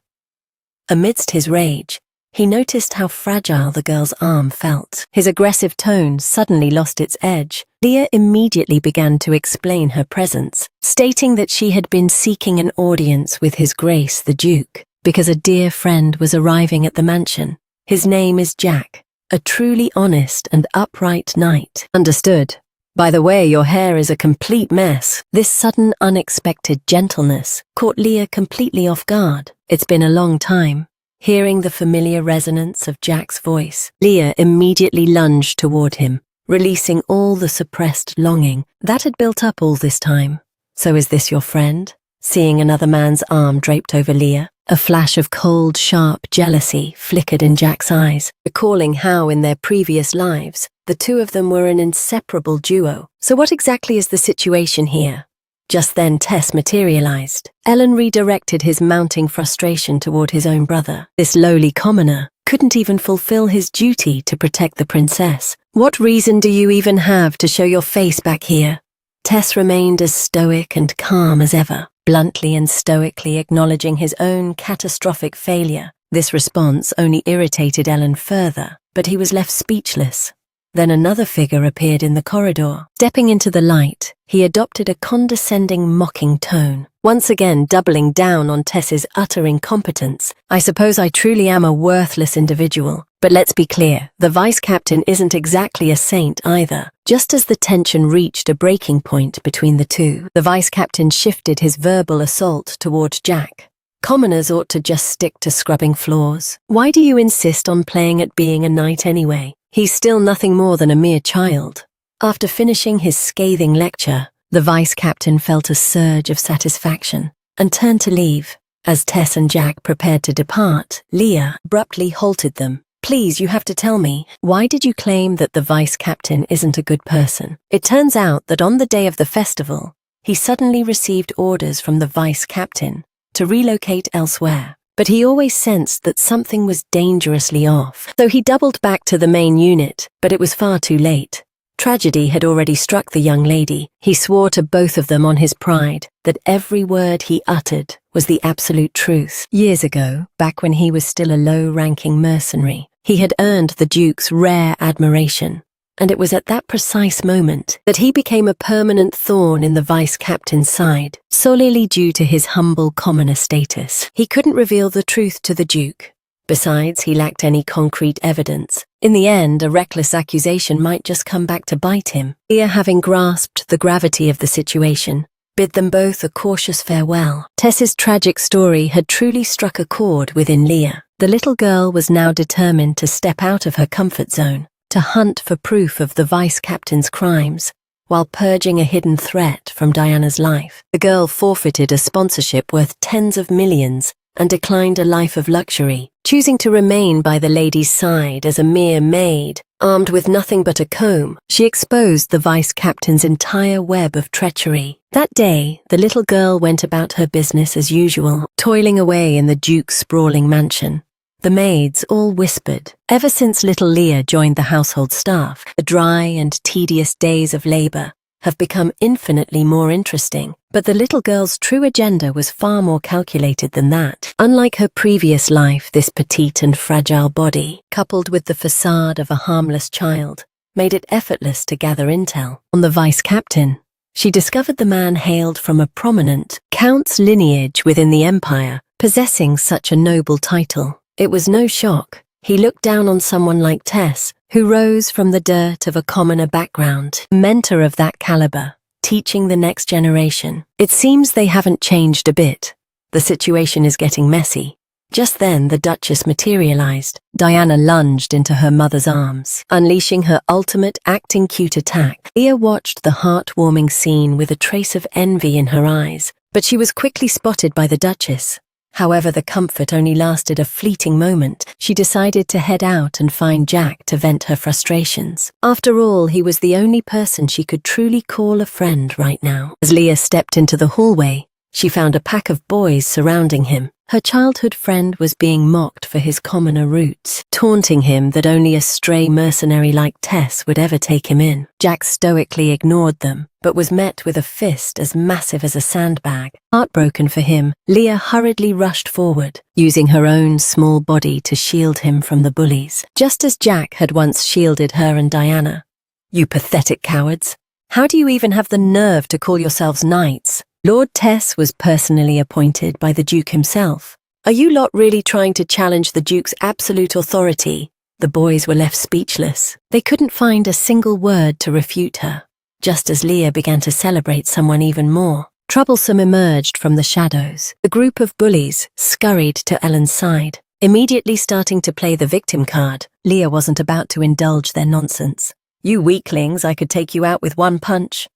Speaker 1: Amidst his rage, he noticed how fragile the girl's arm felt. His aggressive tone suddenly lost its edge. Leah immediately began to explain her presence, stating that she had been seeking an audience with His Grace the Duke, because a dear friend was arriving at the mansion. His name is Jack, a truly honest and upright knight. Understood. By the way, your hair is a complete mess. This sudden, unexpected gentleness caught Leah completely off guard. It's been a long time. Hearing the familiar resonance of Jack's voice, Leah immediately lunged toward him, releasing all the suppressed longing that had built up all this time. So is this your friend? Seeing another man's arm draped over Leah, a flash of cold, sharp jealousy flickered in Jack's eyes, recalling how in their previous lives, the two of them were an inseparable duo. So what exactly is the situation here? Just then Tess materialized. Ellen redirected his mounting frustration toward his own brother. This lowly commoner couldn't even fulfill his duty to protect the princess. What reason do you even have to show your face back here? Tess remained as stoic and calm as ever, bluntly and stoically acknowledging his own catastrophic failure. This response only irritated Ellen further, but he was left speechless. Then another figure appeared in the corridor. Stepping into the light, he adopted a condescending, mocking tone, once again doubling down on Tess's utter incompetence. I suppose I truly am a worthless individual, but let's be clear, the vice-captain isn't exactly a saint either. Just as the tension reached a breaking point between the two, the vice-captain shifted his verbal assault toward Jack. Commoners ought to just stick to scrubbing floors. Why do you insist on playing at being a knight anyway? He's still nothing more than a mere child. After finishing his scathing lecture, the vice-captain felt a surge of satisfaction and turned to leave. As Tess and Jack prepared to depart, Leah abruptly halted them. Please, you have to tell me, why did you claim that the vice-captain isn't a good person? It turns out that on the day of the festival, he suddenly received orders from the vice-captain to relocate elsewhere. But he always sensed that something was dangerously off. So he doubled back to the main unit, but it was far too late. Tragedy had already struck the young lady. He swore to both of them on his pride that every word he uttered was the absolute truth. Years ago, back when he was still a low-ranking mercenary, he had earned the Duke's rare admiration. And it was at that precise moment that he became a permanent thorn in the vice-captain's side, solely due to his humble commoner status. He couldn't reveal the truth to the Duke. Besides, he lacked any concrete evidence. In the end, a reckless accusation might just come back to bite him. Leah, having grasped the gravity of the situation, bid them both a cautious farewell. Tess's tragic story had truly struck a chord within Leah. The little girl was now determined to step out of her comfort zone, to hunt for proof of the vice-captain's crimes, while purging a hidden threat from Diana's life. The girl forfeited a sponsorship worth tens of millions and declined a life of luxury, choosing to remain by the lady's side as a mere maid. Armed with nothing but a comb, she exposed the vice-captain's entire web of treachery. That day, the little girl went about her business as usual, toiling away in the Duke's sprawling mansion. The maids all whispered. Ever since little Leah joined the household staff, the dry and tedious days of labor have become infinitely more interesting. But the little girl's true agenda was far more calculated than that. Unlike her previous life, this petite and fragile body, coupled with the facade of a harmless child, made it effortless to gather intel on the vice-captain. She discovered the man hailed from a prominent count's lineage within the empire, possessing such a noble title. It was no shock. He looked down on someone like Tess, who rose from the dirt of a commoner background, mentor of that caliber, teaching the next generation. It seems they haven't changed a bit. The situation is getting messy. Just then, the Duchess materialized. Diana lunged into her mother's arms, unleashing her ultimate acting cute attack. Leah watched the heartwarming scene with a trace of envy in her eyes, but she was quickly spotted by the Duchess. However, the comfort only lasted a fleeting moment. She decided to head out and find Jack to vent her frustrations. After all, he was the only person she could truly call a friend right now. As Leah stepped into the hallway, she found a pack of boys surrounding him. Her childhood friend was being mocked for his commoner roots, taunting him that only a stray mercenary like Tess would ever take him in. Jack stoically ignored them, but was met with a fist as massive as a sandbag. Heartbroken for him, Leah hurriedly rushed forward, using her own small body to shield him from the bullies, just as Jack had once shielded her and Diana. "You pathetic cowards! How do you even have the nerve to call yourselves knights?" Lord Tess was personally appointed by the Duke himself. "Are you lot really trying to challenge the Duke's absolute authority?" The boys were left speechless. They couldn't find a single word to refute her. Just as Leah began to celebrate someone even more, Troublesome emerged from the shadows. The group of bullies scurried to Ellen's side, immediately starting to play the victim card. Leah wasn't about to indulge their nonsense. "You weaklings, I could take you out with one punch."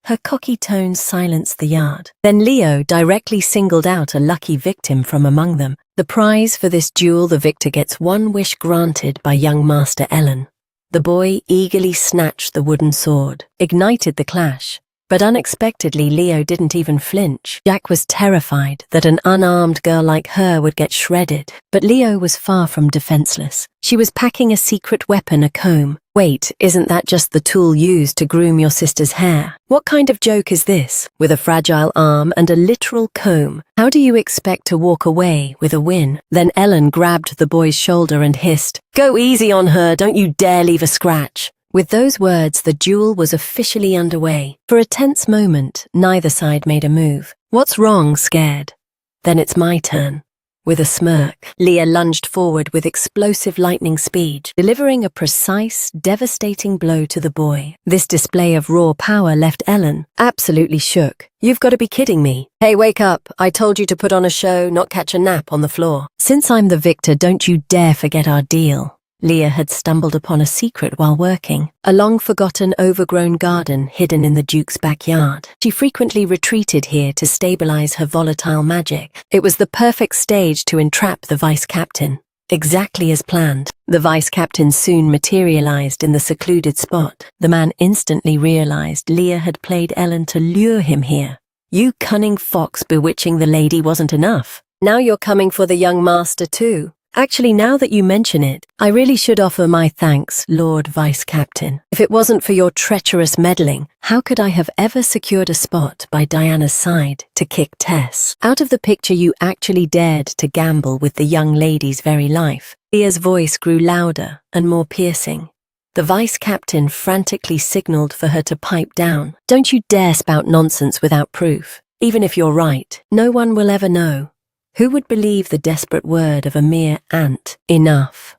Speaker 1: Her cocky tones silenced the yard. Then Leo directly singled out a lucky victim from among them. The prize for this duel, the victor gets one wish granted by young Master Ellen. The boy eagerly snatched the wooden sword, ignited the clash. But unexpectedly, Leo didn't even flinch. Jack was terrified that an unarmed girl like her would get shredded. But Leo was far from defenseless. She was packing a secret weapon, a comb, Wait, isn't that just the tool used to groom your sister's hair? What kind of joke is this? With a fragile arm and a literal comb, how do you expect to walk away with a win? Then Ellen grabbed the boy's shoulder and hissed, "Go easy on her, don't you dare leave a scratch." With those words, the duel was officially underway. For a tense moment, neither side made a move. "What's wrong, scared?" "Then it's my turn." With a smirk, Leah lunged forward with explosive lightning speed, delivering a precise, devastating blow to the boy. This display of raw power left Ellen absolutely shook. "You've got to be kidding me. Hey, wake up. I told you to put on a show, not catch a nap on the floor. Since I'm the victor, don't you dare forget our deal." Leah had stumbled upon a secret while working, a long-forgotten overgrown garden hidden in the Duke's backyard. She frequently retreated here to stabilize her volatile magic. It was the perfect stage to entrap the vice-captain. Exactly as planned, the vice-captain soon materialized in the secluded spot. The man instantly realized Leah had played Ellen to lure him here. "You cunning fox, bewitching the lady wasn't enough. Now you're coming for the young master too. Actually, now that you mention it, I really should offer my thanks, Lord Vice-Captain. If it wasn't for your treacherous meddling, how could I have ever secured a spot by Diana's side to kick Tess? Out of the picture, you actually dared to gamble with the young lady's very life." Leah's voice grew louder and more piercing. The vice-captain frantically signaled for her to pipe down. "Don't you dare spout nonsense without proof. Even if you're right, no one will ever know. Who would believe the desperate word of a mere ant? Enough."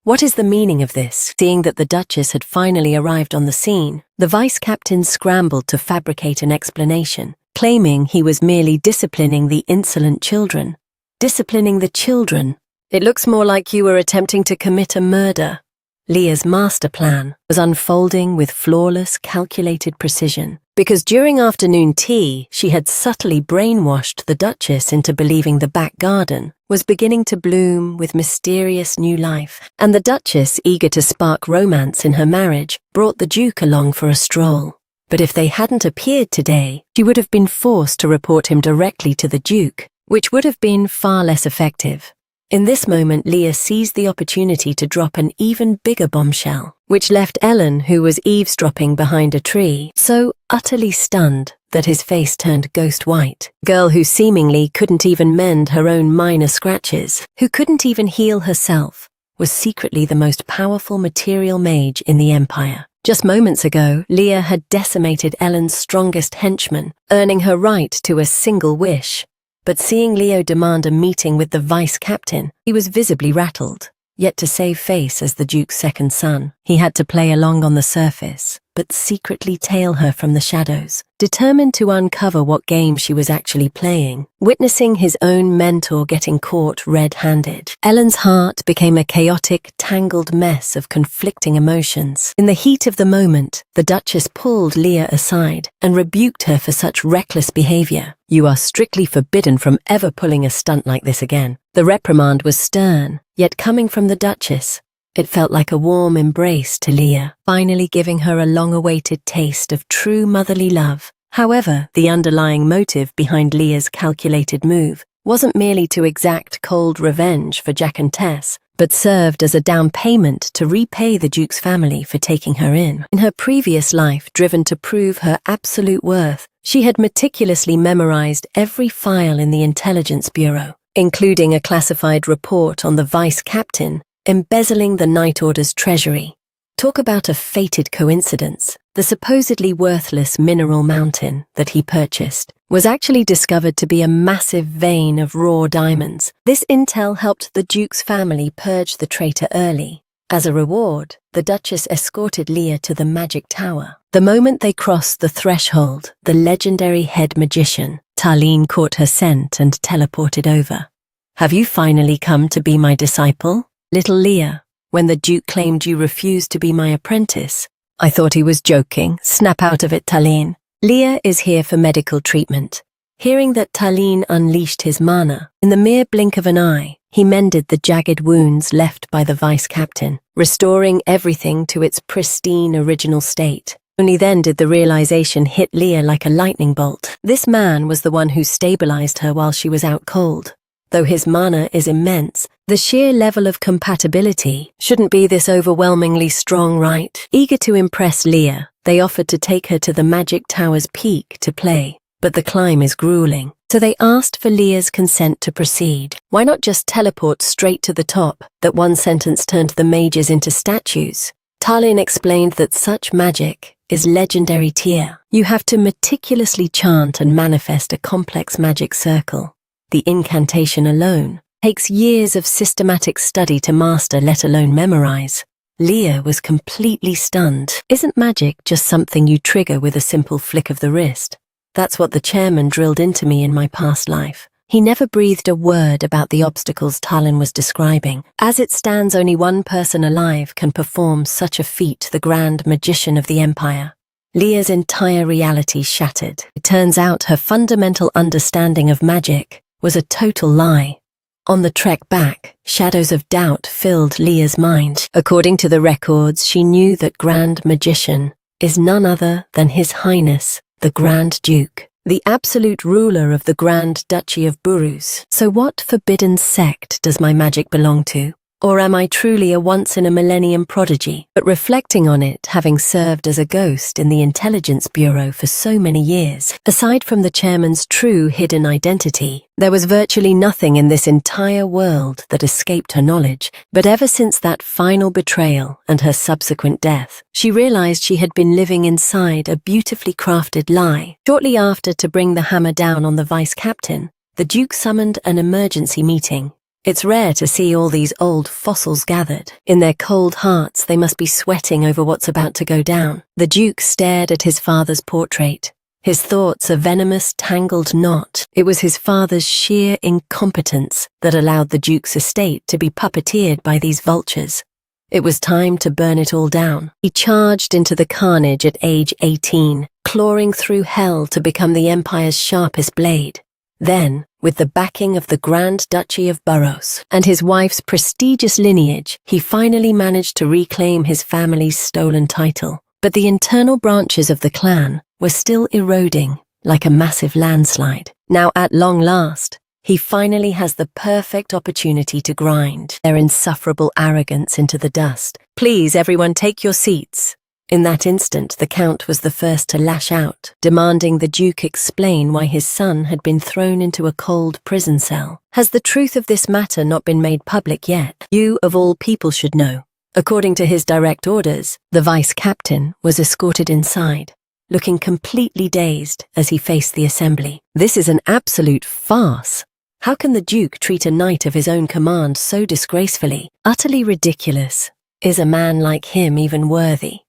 Speaker 1: "What is the meaning of this?" Seeing that the Duchess had finally arrived on the scene, the vice-captain scrambled to fabricate an explanation, claiming he was merely disciplining the insolent children. Disciplining the children? It looks more like you were attempting to commit a murder. Leah's master plan was unfolding with flawless, calculated precision, because during afternoon tea, she had subtly brainwashed the Duchess into believing the back garden was beginning to bloom with mysterious new life, and the Duchess, eager to spark romance in her marriage, brought the Duke along for a stroll. But if they hadn't appeared today, she would have been forced to report him directly to the Duke, which would have been far less effective. In this moment, Leah seized the opportunity to drop an even bigger bombshell, which left Ellen, who was eavesdropping behind a tree, so utterly stunned that his face turned ghost white. Girl who seemingly couldn't even mend her own minor scratches, who couldn't even heal herself, was secretly the most powerful material mage in the Empire. Just moments ago, Leah had decimated Ellen's strongest henchman, earning her right to a single wish. But seeing Leo demand a meeting with the vice-captain, he was visibly rattled. Yet to save face as the Duke's second son, he had to play along on the surface, but secretly tail her from the shadows, determined to uncover what game she was actually playing. Witnessing his own mentor getting caught red-handed, Ellen's heart became a chaotic, tangled mess of conflicting emotions. In the heat of the moment, the Duchess pulled Leah aside and rebuked her for such reckless behavior. "You are strictly forbidden from ever pulling a stunt like this again." The reprimand was stern, yet coming from the Duchess, it felt like a warm embrace to Leah, finally giving her a long-awaited taste of true motherly love. However, the underlying motive behind Leah's calculated move wasn't merely to exact cold revenge for Jack and Tess, but served as a down payment to repay the Duke's family for taking her in. In her previous life, driven to prove her absolute worth, she had meticulously memorized every file in the Intelligence Bureau, including a classified report on the vice-captain embezzling the Night Order's treasury. Talk about a fated coincidence. The supposedly worthless mineral mountain that he purchased was actually discovered to be a massive vein of raw diamonds. This intel helped the Duke's family purge the traitor early. As a reward, the Duchess escorted Leah to the magic tower. The moment they crossed the threshold, the legendary head magician, Tarlene, caught her scent and teleported over. "Have you finally come to be my disciple, little Leah? When the Duke claimed you refused to be my apprentice, I thought he was joking. Snap out of it, Tarlene. Leah is here for medical treatment." Hearing that Tarlene unleashed his mana, in the mere blink of an eye, he mended the jagged wounds left by the vice-captain, restoring everything to its pristine original state. Only then did the realization hit Leah like a lightning bolt. This man was the one who stabilized her while she was out cold. Though his mana is immense, the sheer level of compatibility shouldn't be this overwhelmingly strong, right? Eager to impress Leah, they offered to take her to the Magic Tower's peak to play, but the climb is grueling. So they asked for Leah's consent to proceed. Why not just teleport straight to the top? That one sentence turned the mages into statues. Talin explained that such magic is legendary tier. You have to meticulously chant and manifest a complex magic circle. The incantation alone takes years of systematic study to master, let alone memorize. Leah was completely stunned. Isn't magic just something you trigger with a simple flick of the wrist? That's what the chairman drilled into me in my past life. He never breathed a word about the obstacles Talin was describing. As it stands, only one person alive can perform such a feat, the Grand Magician of the Empire. Leah's entire reality shattered. It turns out her fundamental understanding of magic was a total lie. On the trek back, shadows of doubt filled Leah's mind. According to the records, she knew that Grand Magician is none other than His Highness, the Grand Duke, the absolute ruler of the Grand Duchy of Burus. So what forbidden sect does my magic belong to? Or am I truly a once-in-a-millennium prodigy? But reflecting on it, having served as a ghost in the Intelligence Bureau for so many years, aside from the chairman's true hidden identity, there was virtually nothing in this entire world that escaped her knowledge. But ever since that final betrayal and her subsequent death, she realized she had been living inside a beautifully crafted lie. Shortly after, to bring the hammer down on the vice-captain, the Duke summoned an emergency meeting. It's rare to see all these old fossils gathered. In their cold hearts, they must be sweating over what's about to go down. The Duke stared at his father's portrait, his thoughts a venomous, tangled knot. It was his father's sheer incompetence that allowed the Duke's estate to be puppeteered by these vultures. It was time to burn it all down. He charged into the carnage at age 18, clawing through hell to become the Empire's sharpest blade. Then, with the backing of the Grand Duchy of Burros and his wife's prestigious lineage, he finally managed to reclaim his family's stolen title. But the internal branches of the clan were still eroding like a massive landslide. Now, at long last, he finally has the perfect opportunity to grind their insufferable arrogance into the dust. Please, everyone, take your seats. In that instant, the Count was the first to lash out, demanding the Duke explain why his son had been thrown into a cold prison cell. Has the truth of this matter not been made public yet? You, of all people, should know. According to his direct orders, the vice-captain was escorted inside, looking completely dazed as he faced the assembly. This is an absolute farce. How can the Duke treat a knight of his own command so disgracefully? Utterly ridiculous. Is a man like him even worthy?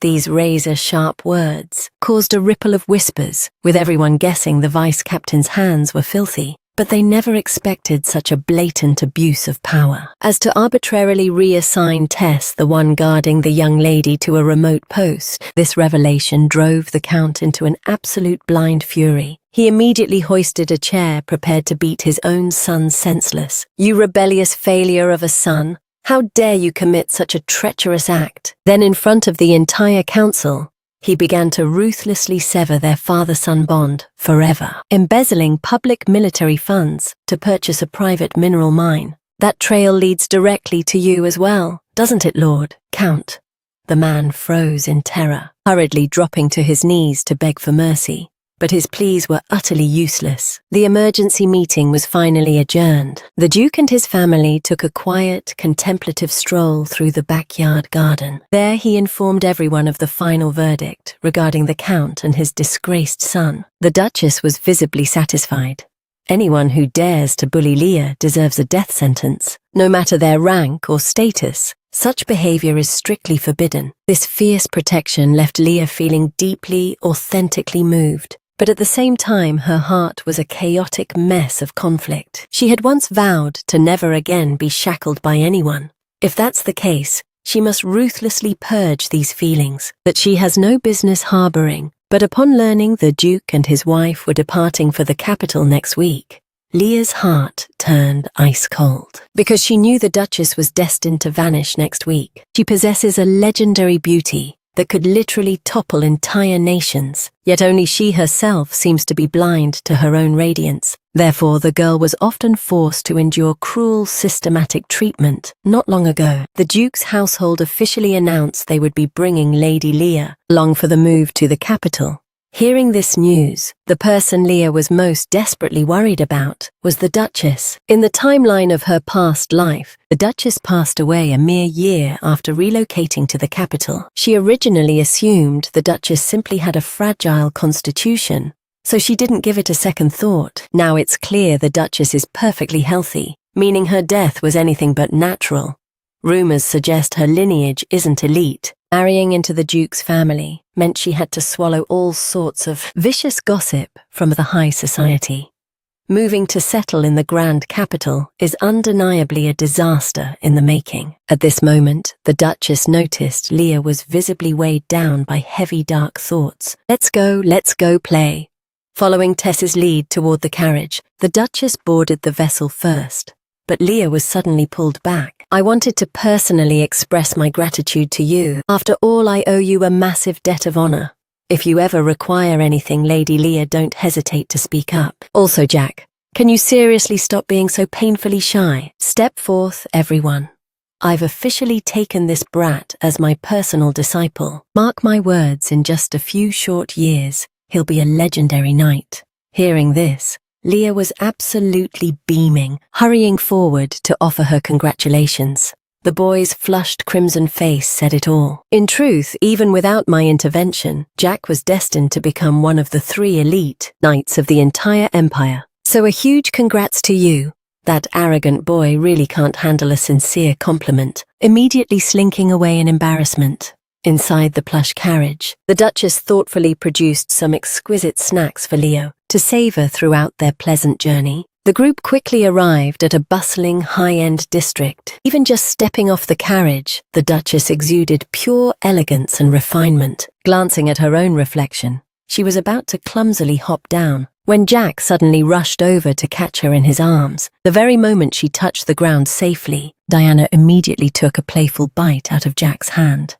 Speaker 1: These razor-sharp words caused a ripple of whispers, with everyone guessing the vice-captain's hands were filthy, but they never expected such a blatant abuse of power. As to arbitrarily reassign Tess, the one guarding the young lady, to a remote post, this revelation drove the Count into an absolute blind fury. He immediately hoisted a chair, prepared to beat his own son senseless. You rebellious failure of a son! How dare you commit such a treacherous act? Then, in front of the entire council, he began to ruthlessly sever their father-son bond forever, embezzling public military funds to purchase a private mineral mine. That trail leads directly to you as well, doesn't it, Lord Count? The man froze in terror, hurriedly dropping to his knees to beg for mercy. But his pleas were utterly useless. The emergency meeting was finally adjourned. The Duke and his family took a quiet, contemplative stroll through the backyard garden. There he informed everyone of the final verdict regarding the Count and his disgraced son. The Duchess was visibly satisfied. Anyone who dares to bully Leah deserves a death sentence, no matter their rank or status. Such behavior is strictly forbidden. This fierce protection left Leah feeling deeply, authentically moved. But at the same time, her heart was a chaotic mess of conflict. She had once vowed to never again be shackled by anyone. If that's the case, she must ruthlessly purge these feelings that she has no business harboring. But upon learning the Duke and his wife were departing for the capital next week, Leah's heart turned ice cold. Because she knew the Duchess was destined to vanish next week. She possesses a legendary beauty, that could literally topple entire nations. Yet only she herself seems to be blind to her own radiance. Therefore, the girl was often forced to endure cruel, systematic treatment. Not long ago, the Duke's household officially announced they would be bringing Lady Leah along for the move to the capital. Hearing this news, the person Leah was most desperately worried about was the Duchess. In the timeline of her past life, the Duchess passed away a mere year after relocating to the capital. She originally assumed the Duchess simply had a fragile constitution, so she didn't give it a second thought. Now it's clear the Duchess is perfectly healthy, meaning her death was anything but natural. Rumors suggest her lineage isn't elite. Marrying into the Duke's family meant she had to swallow all sorts of vicious gossip from the high society. Moving to settle in the grand capital is undeniably a disaster in the making. At this moment, the Duchess noticed Leah was visibly weighed down by heavy dark thoughts. Let's go play. Following Tess's lead toward the carriage, the Duchess boarded the vessel first. But Leah was suddenly pulled back. I wanted to personally express my gratitude to you. After all, I owe you a massive debt of honor. If you ever require anything, Lady Leah, don't hesitate to speak up. Also, Jack, can you seriously stop being so painfully shy? Step forth, everyone. I've officially taken this brat as my personal disciple. Mark my words, in just a few short years, he'll be a legendary knight. Hearing this, Leah was absolutely beaming, hurrying forward to offer her congratulations. The boy's flushed crimson face said it all. In truth, even without my intervention, Jack was destined to become one of the 3 elite knights of the entire empire. So a huge congrats to you. That arrogant boy really can't handle a sincere compliment, immediately slinking away in embarrassment. Inside the plush carriage, the Duchess thoughtfully produced some exquisite snacks for Leo to savor throughout their pleasant journey. The group quickly arrived at a bustling, high-end district. Even just stepping off the carriage, the Duchess exuded pure elegance and refinement. Glancing at her own reflection, she was about to clumsily hop down when Jack suddenly rushed over to catch her in his arms. The very moment she touched the ground safely, Diana immediately took a playful bite out of Jack's hand.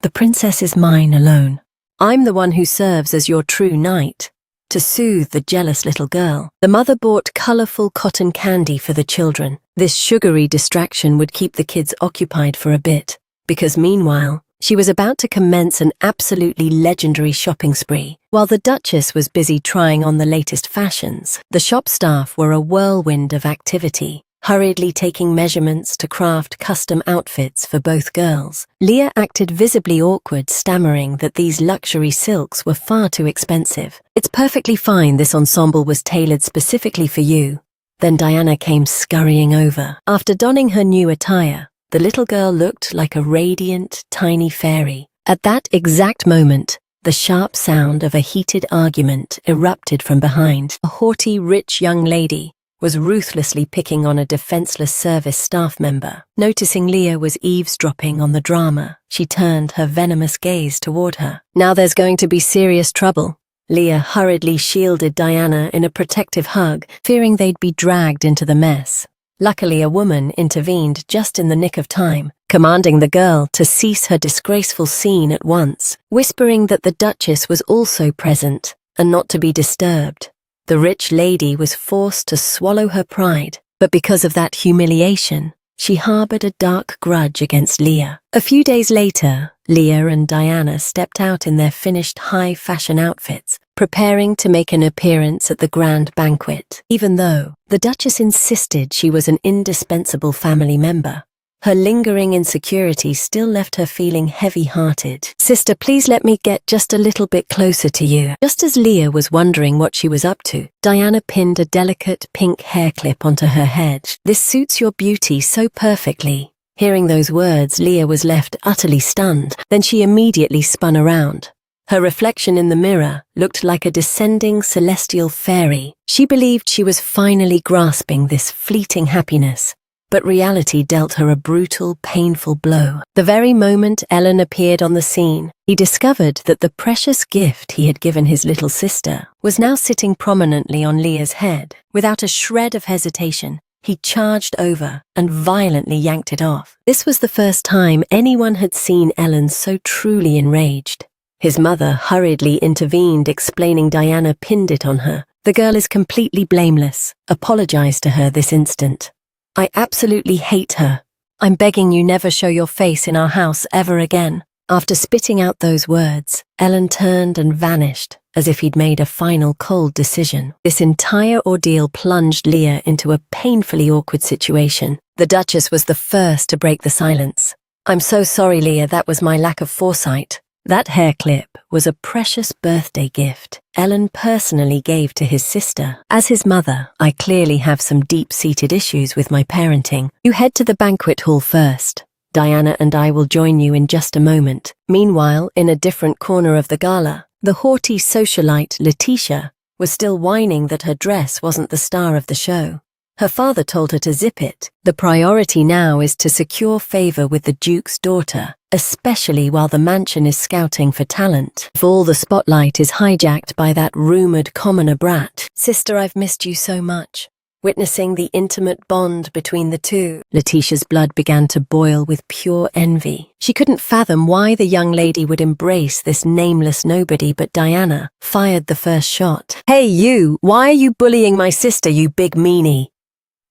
Speaker 1: The princess is mine alone. I'm the one who serves as your true knight. To soothe the jealous little girl, the mother bought colorful cotton candy for the children. This sugary distraction would keep the kids occupied for a bit, because meanwhile, she was about to commence an absolutely legendary shopping spree. While the Duchess was busy trying on the latest fashions, the shop staff were a whirlwind of activity, hurriedly taking measurements to craft custom outfits for both girls. Leah acted visibly awkward, stammering that these luxury silks were far too expensive. It's perfectly fine, this ensemble was tailored specifically for you. Then Diana came scurrying over. After donning her new attire, the little girl looked like a radiant, tiny fairy. At that exact moment, the sharp sound of a heated argument erupted from behind. A haughty, rich young lady was ruthlessly picking on a defenseless service staff member. Noticing Leah was eavesdropping on the drama, she turned her venomous gaze toward her. Now there's going to be serious trouble. Leah hurriedly shielded Diana in a protective hug, fearing they'd be dragged into the mess. Luckily, a woman intervened just in the nick of time, commanding the girl to cease her disgraceful scene at once, whispering that the Duchess was also present and not to be disturbed. The rich lady was forced to swallow her pride, but because of that humiliation, she harbored a dark grudge against Leah. A few days later, Leah and Diana stepped out in their finished high-fashion outfits, preparing to make an appearance at the grand banquet. Even though the Duchess insisted she was an indispensable family member, her lingering insecurity still left her feeling heavy-hearted. Sister, please let me get just a little bit closer to you. Just as Leah was wondering what she was up to, Diana pinned a delicate pink hair clip onto her head. This suits your beauty so perfectly. Hearing those words, Leah was left utterly stunned. Then she immediately spun around. Her reflection in the mirror looked like a descending celestial fairy. She believed she was finally grasping this fleeting happiness. But reality dealt her a brutal, painful blow. The very moment Ellen appeared on the scene, he discovered that the precious gift he had given his little sister was now sitting prominently on Leah's head. Without a shred of hesitation, he charged over and violently yanked it off. This was the first time anyone had seen Ellen so truly enraged. His mother hurriedly intervened, explaining Diana pinned it on her. The girl is completely blameless. Apologize to her this instant. I absolutely hate her. I'm begging you never show your face in our house ever again. After spitting out those words, Ellen turned and vanished, as if he'd made a final cold decision. This entire ordeal plunged Leah into a painfully awkward situation. The Duchess was the first to break the silence. I'm so sorry, Leah, that was my lack of foresight. That hair clip was a precious birthday gift Ellen personally gave to his sister. As his mother, I clearly have some deep-seated issues with my parenting. You head to the banquet hall first. Diana and I will join you in just a moment. Meanwhile, in a different corner of the gala, the haughty socialite Letitia was still whining that her dress wasn't the star of the show. Her father told her to zip it. The priority now is to secure favor with the Duke's daughter, especially while the mansion is scouting for talent. If all the spotlight is hijacked by that rumored commoner brat. Sister, I've missed you so much. Witnessing the intimate bond between the two, Letitia's blood began to boil with pure envy. She couldn't fathom why the young lady would embrace this nameless nobody, but Diana fired the first shot. Hey you, why are you bullying my sister, you big meanie?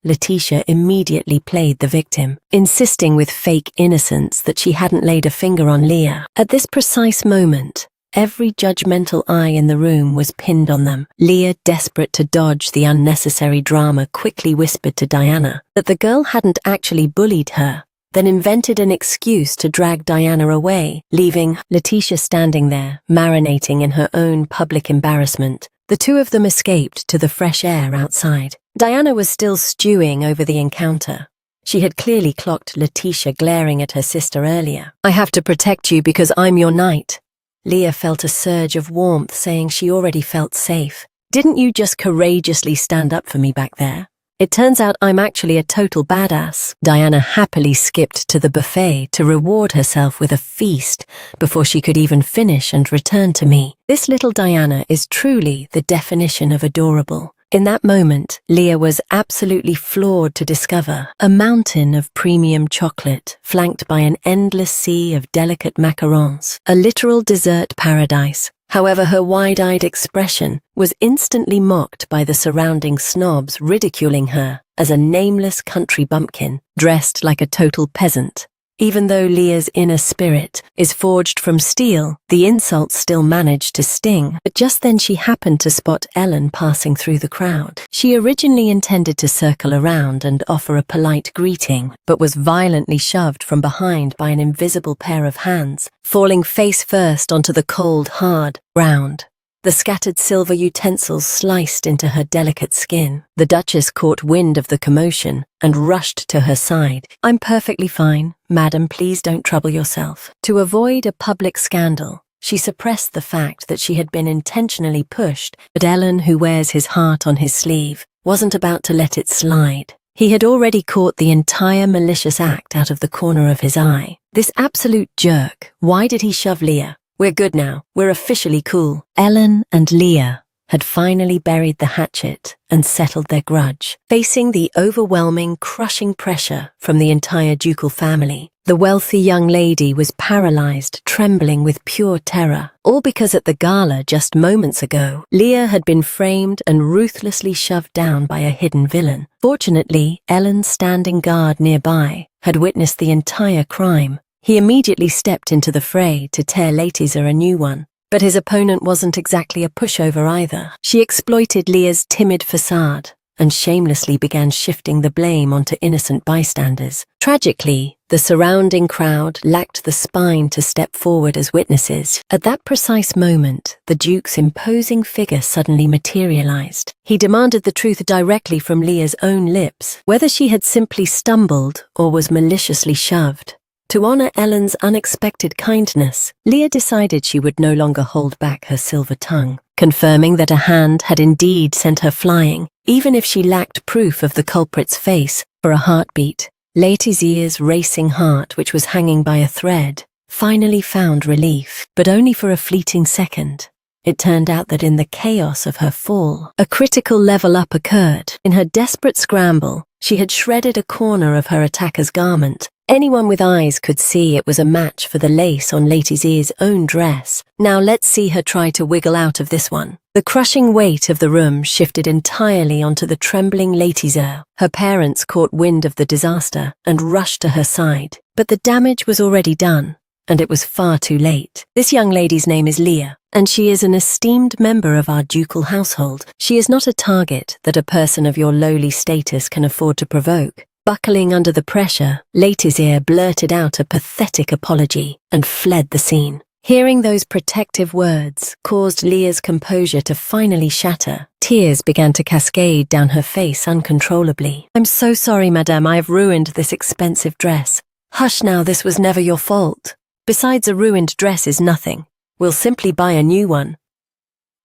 Speaker 1: Letitia immediately played the victim, insisting with fake innocence that she hadn't laid a finger on Leah. At this precise moment, every judgmental eye in the room was pinned on them. Leah, desperate to dodge the unnecessary drama, quickly whispered to Diana that the girl hadn't actually bullied her, then invented an excuse to drag Diana away, leaving Letitia standing there, marinating in her own public embarrassment. The two of them escaped to the fresh air outside. Diana was still stewing over the encounter. She had clearly clocked Letitia glaring at her sister earlier. I have to protect you because I'm your knight. Leah felt a surge of warmth, saying she already felt safe. Didn't you just courageously stand up for me back there? It turns out I'm actually a total badass. Diana happily skipped to the buffet to reward herself with a feast before she could even finish and return to me. This little Diana is truly the definition of adorable. In that moment, Leah was absolutely floored to discover a mountain of premium chocolate flanked by an endless sea of delicate macarons, a literal dessert paradise. However, her wide-eyed expression was instantly mocked by the surrounding snobs, ridiculing her as a nameless country bumpkin dressed like a total peasant. Even though Leah's inner spirit is forged from steel, the insults still managed to sting. But just then she happened to spot Ellen passing through the crowd. She originally intended to circle around and offer a polite greeting, but was violently shoved from behind by an invisible pair of hands, falling face first onto the cold, hard ground. The scattered silver utensils sliced into her delicate skin. The Duchess caught wind of the commotion and rushed to her side. I'm perfectly fine. Madam, please don't trouble yourself. To avoid a public scandal, she suppressed the fact that she had been intentionally pushed, but Ellen, who wears his heart on his sleeve, wasn't about to let it slide. He had already caught the entire malicious act out of the corner of his eye. This absolute jerk, why did he shove Leah? We're good now. We're officially cool. Ellen and Leah had finally buried the hatchet and settled their grudge. Facing the overwhelming, crushing pressure from the entire ducal family, the wealthy young lady was paralyzed, trembling with pure terror. All because at the gala just moments ago, Leah had been framed and ruthlessly shoved down by a hidden villain. Fortunately, Ellen, standing guard nearby, had witnessed the entire crime. He immediately stepped into the fray to tear Letitia a new one. But his opponent wasn't exactly a pushover either. She exploited Leah's timid facade and shamelessly began shifting the blame onto innocent bystanders. Tragically, the surrounding crowd lacked the spine to step forward as witnesses. At that precise moment, the Duke's imposing figure suddenly materialized. He demanded the truth directly from Leah's own lips, whether she had simply stumbled or was maliciously shoved. To honor Ellen's unexpected kindness, Leah decided she would no longer hold back her silver tongue, confirming that a hand had indeed sent her flying, even if she lacked proof of the culprit's face. For a heartbeat, Letitia's racing heart, which was hanging by a thread, finally found relief, but only for a fleeting second. It turned out that in the chaos of her fall, a critical level up occurred. In her desperate scramble, she had shredded a corner of her attacker's garment. Anyone with eyes could see it was a match for the lace on Lady Z's own dress. Now let's see her try to wiggle out of this one. The crushing weight of the room shifted entirely onto the trembling Lady Z. Her parents caught wind of the disaster and rushed to her side. But the damage was already done, and it was far too late. This young lady's name is Leah, and she is an esteemed member of our ducal household. She is not a target that a person of your lowly status can afford to provoke. Buckling under the pressure, Letizia blurted out a pathetic apology and fled the scene. Hearing those protective words caused Leah's composure to finally shatter. Tears began to cascade down her face uncontrollably. "I'm so sorry, madame, I have ruined this expensive dress." "Hush now, this was never your fault. Besides, a ruined dress is nothing. We'll simply buy a new one."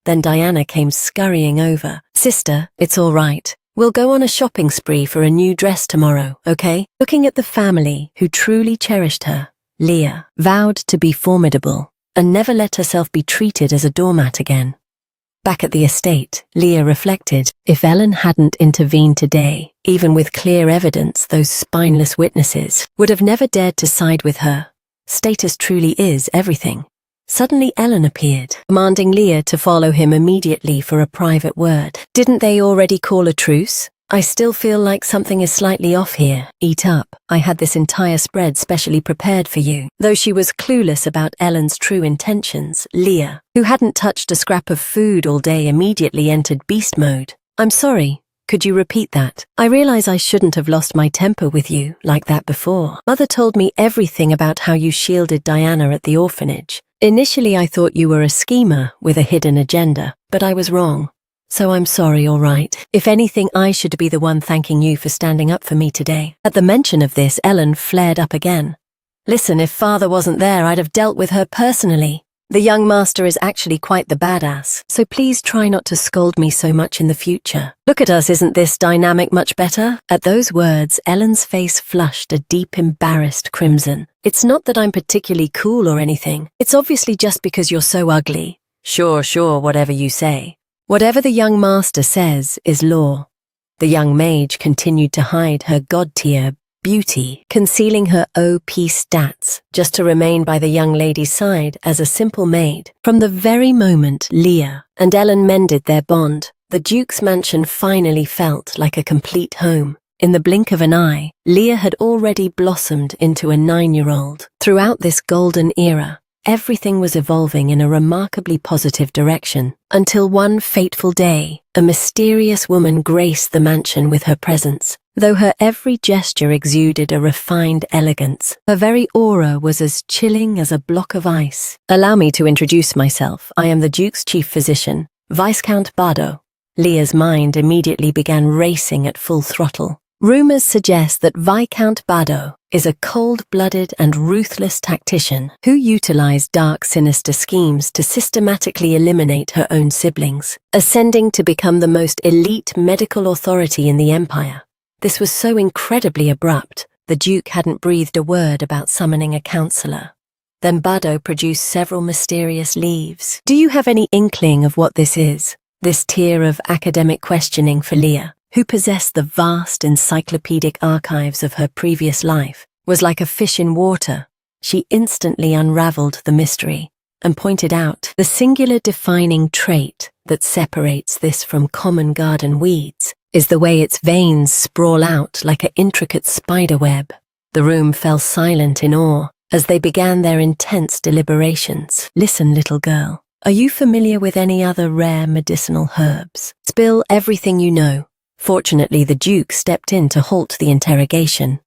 Speaker 1: Then Diana came scurrying over. "Sister, it's all right. We'll go on a shopping spree for a new dress tomorrow, okay?" Looking at the family who truly cherished her, Leah vowed to be formidable and never let herself be treated as a doormat again. Back at the estate, Leah reflected, if Ellen hadn't intervened today, even with clear evidence, those spineless witnesses would have never dared to side with her. Status truly is everything. Suddenly Ellen appeared, commanding Leah to follow him immediately for a private word. "Didn't they already call a truce? I still feel like something is slightly off here. Eat up. I had this entire spread specially prepared for you." Though she was clueless about Ellen's true intentions, Leah, who hadn't touched a scrap of food all day, immediately entered beast mode. "I'm sorry. Could you repeat that? I realize I shouldn't have lost my temper with you like that before. Mother told me everything about how you shielded Diana at the orphanage. Initially I thought you were a schemer with a hidden agenda, but I was wrong. So I'm sorry, all right. If anything, I should be the one thanking you for standing up for me today." At the mention of this, Ellen flared up again. "Listen, if father wasn't there, I'd have dealt with her personally. The young master is actually quite the badass, so please try not to scold me so much in the future. Look at us, isn't this dynamic much better?" At those words, Ellen's face flushed a deep, embarrassed crimson. "It's not that I'm particularly cool or anything. It's obviously just because you're so ugly." Sure, whatever you say. Whatever the young master says is law." The young mage continued to hide her god-tier beauty, concealing her OP stats, just to remain by the young lady's side as a simple maid. From the very moment Leah and Ellen mended their bond, the Duke's mansion finally felt like a complete home. In the blink of an eye, Leah had already blossomed into a 9-year-old. Throughout this golden era, everything was evolving in a remarkably positive direction, until one fateful day, a mysterious woman graced the mansion with her presence. Though her every gesture exuded a refined elegance, her very aura was as chilling as a block of ice. "Allow me to introduce myself. I am the Duke's chief physician, Viscount Bardo." Leah's mind immediately began racing at full throttle. Rumors suggest that Viscount Bardo is a cold-blooded and ruthless tactician who utilized dark, sinister schemes to systematically eliminate her own siblings, ascending to become the most elite medical authority in the Empire. This was so incredibly abrupt, the Duke hadn't breathed a word about summoning a counselor. Then Bardo produced several mysterious leaves. "Do you have any inkling of what this is?" This tier of academic questioning for Leah, who possessed the vast encyclopedic archives of her previous life, was like a fish in water. She instantly unraveled the mystery and pointed out the singular defining trait that separates this from common garden weeds is the way its veins sprawl out like an intricate spiderweb. The room fell silent in awe as they began their intense deliberations. "Listen, little girl, are you familiar with any other rare medicinal herbs? Spill everything you know." Fortunately, the Duke stepped in to halt the interrogation.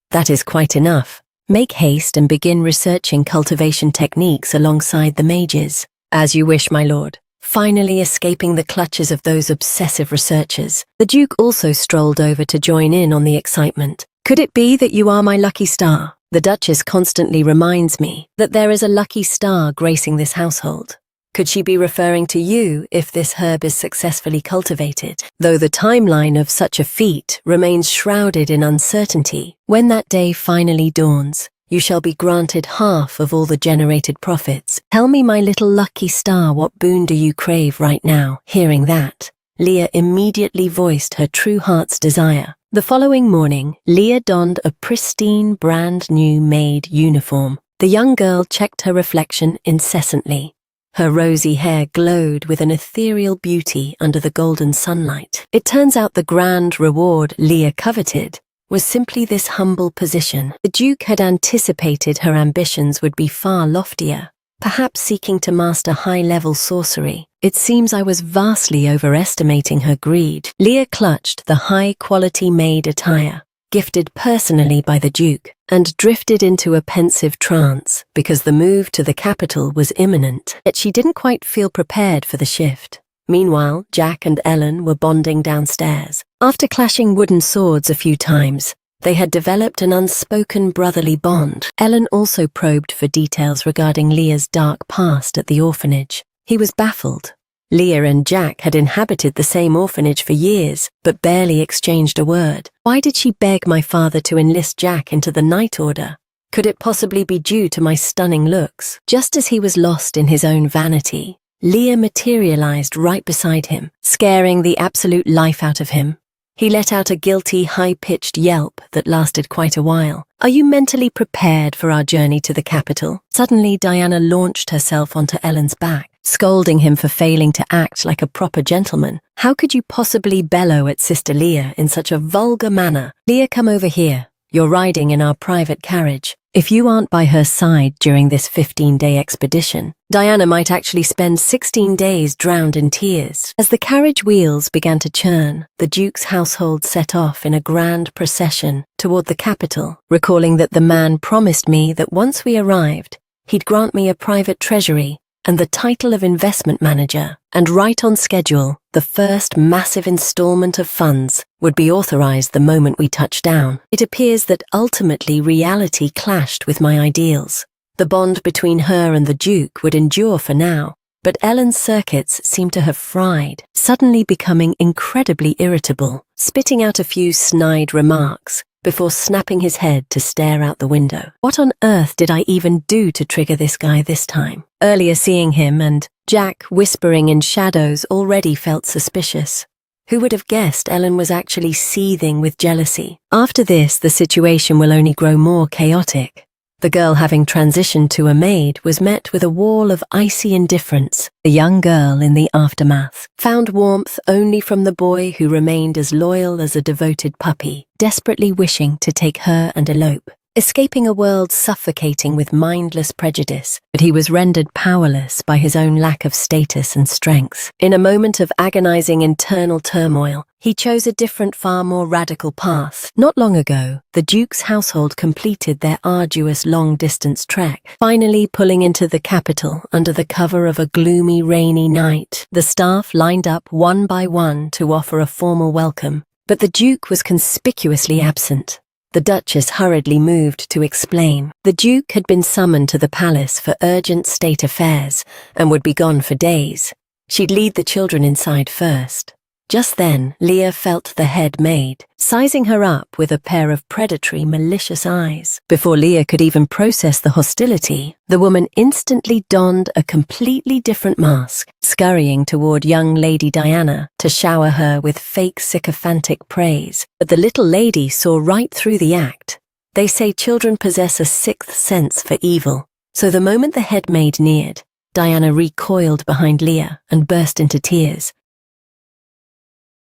Speaker 1: "That is quite enough. Make haste and begin researching cultivation techniques alongside the mages." "As you wish, my lord." Finally escaping the clutches of those obsessive researchers, the Duke also strolled over to join in on the excitement. "Could it be that you are my lucky star? The Duchess constantly reminds me that there is a lucky star gracing this household. Could she be referring to you if this herb is successfully cultivated?" Though the timeline of such a feat remains shrouded in uncertainty, when that day finally dawns, You shall be granted half of all the generated profits. Tell me, my little lucky star, what boon do you crave right now? Hearing that, Leah immediately voiced her true heart's desire. The following morning, Leah donned a pristine, brand-new made uniform. The young girl checked her reflection incessantly. Her rosy hair glowed with an ethereal beauty under the golden sunlight. It turns out the grand reward Leah coveted was simply this humble position. The Duke had anticipated her ambitions would be far loftier, perhaps seeking to master high-level sorcery. It seems I was vastly overestimating her greed. Leah clutched the high-quality maid attire, gifted personally by the Duke, and drifted into a pensive trance because the move to the capital was imminent. Yet she didn't quite feel prepared for the shift. Meanwhile, Jack and Ellen were bonding downstairs. After clashing wooden swords a few times, they had developed an unspoken brotherly bond. Ellen also probed for details regarding Leah's dark past at the orphanage. He was baffled. Leah and Jack had inhabited the same orphanage for years, but barely exchanged a word. Why did she beg my father to enlist Jack into the Night Order? Could it possibly be due to my stunning looks? Just as he was lost in his own vanity, Leah materialized right beside him, scaring the absolute life out of him. He let out a guilty, high-pitched yelp that lasted quite a while. Are you mentally prepared for our journey to the capital? Suddenly, Diana launched herself onto Ellen's back, scolding him for failing to act like a proper gentleman. How could you possibly bellow at Sister Leah in such a vulgar manner? Leah, come over here. You're riding in our private carriage. If you aren't by her side during this 15-day expedition, Diana might actually spend 16 days drowned in tears. As the carriage wheels began to churn, the Duke's household set off in a grand procession toward the capital, recalling that the man promised me that once we arrived, he'd grant me a private treasury and the title of investment manager, and right on schedule, the first massive installment of funds would be authorized the moment we touched down. It appears that ultimately reality clashed with my ideals. The bond between her and the Duke would endure for now, but Ellen's circuits seemed to have fried, suddenly becoming incredibly irritable, spitting out a few snide remarks before snapping his head to stare out the window. What on earth did I even do to trigger this guy this time? Earlier seeing him and Jack whispering in shadows already felt suspicious. Who would have guessed Ellen was actually seething with jealousy? After this, the situation will only grow more chaotic. The girl, having transitioned to a maid, was met with a wall of icy indifference. The young girl, in the aftermath, found warmth only from the boy who remained as loyal as a devoted puppy, desperately wishing to take her and elope, escaping a world suffocating with mindless prejudice. But he was rendered powerless by his own lack of status and strength. In a moment of agonizing internal turmoil, he chose a different, far more radical path. Not long ago, the Duke's household completed their arduous long-distance trek, finally pulling into the capital under the cover of a gloomy, rainy night. The staff lined up one by one to offer a formal welcome, but the Duke was conspicuously absent. The Duchess hurriedly moved to explain. The Duke had been summoned to the palace for urgent state affairs and would be gone for days. She'd lead the children inside first. Just then, Leah felt the head maid, sizing her up with a pair of predatory, malicious eyes. Before Leah could even process the hostility, the woman instantly donned a completely different mask, scurrying toward young Lady Diana to shower her with fake sycophantic praise. But the little lady saw right through the act. They say children possess a sixth sense for evil, so the moment the head maid neared, Diana recoiled behind Leah and burst into tears.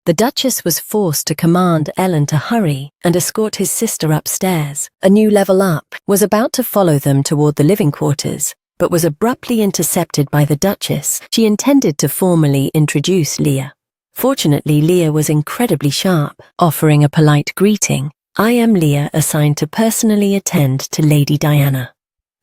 Speaker 1: The Duchess was forced to command Ellen to hurry and escort his sister upstairs. A new level up was about to follow them toward the living quarters, but was abruptly intercepted by the Duchess. She intended to formally introduce Leah. Fortunately, Leah was incredibly sharp, offering a polite greeting. I am Leah, assigned to personally attend to Lady Diana.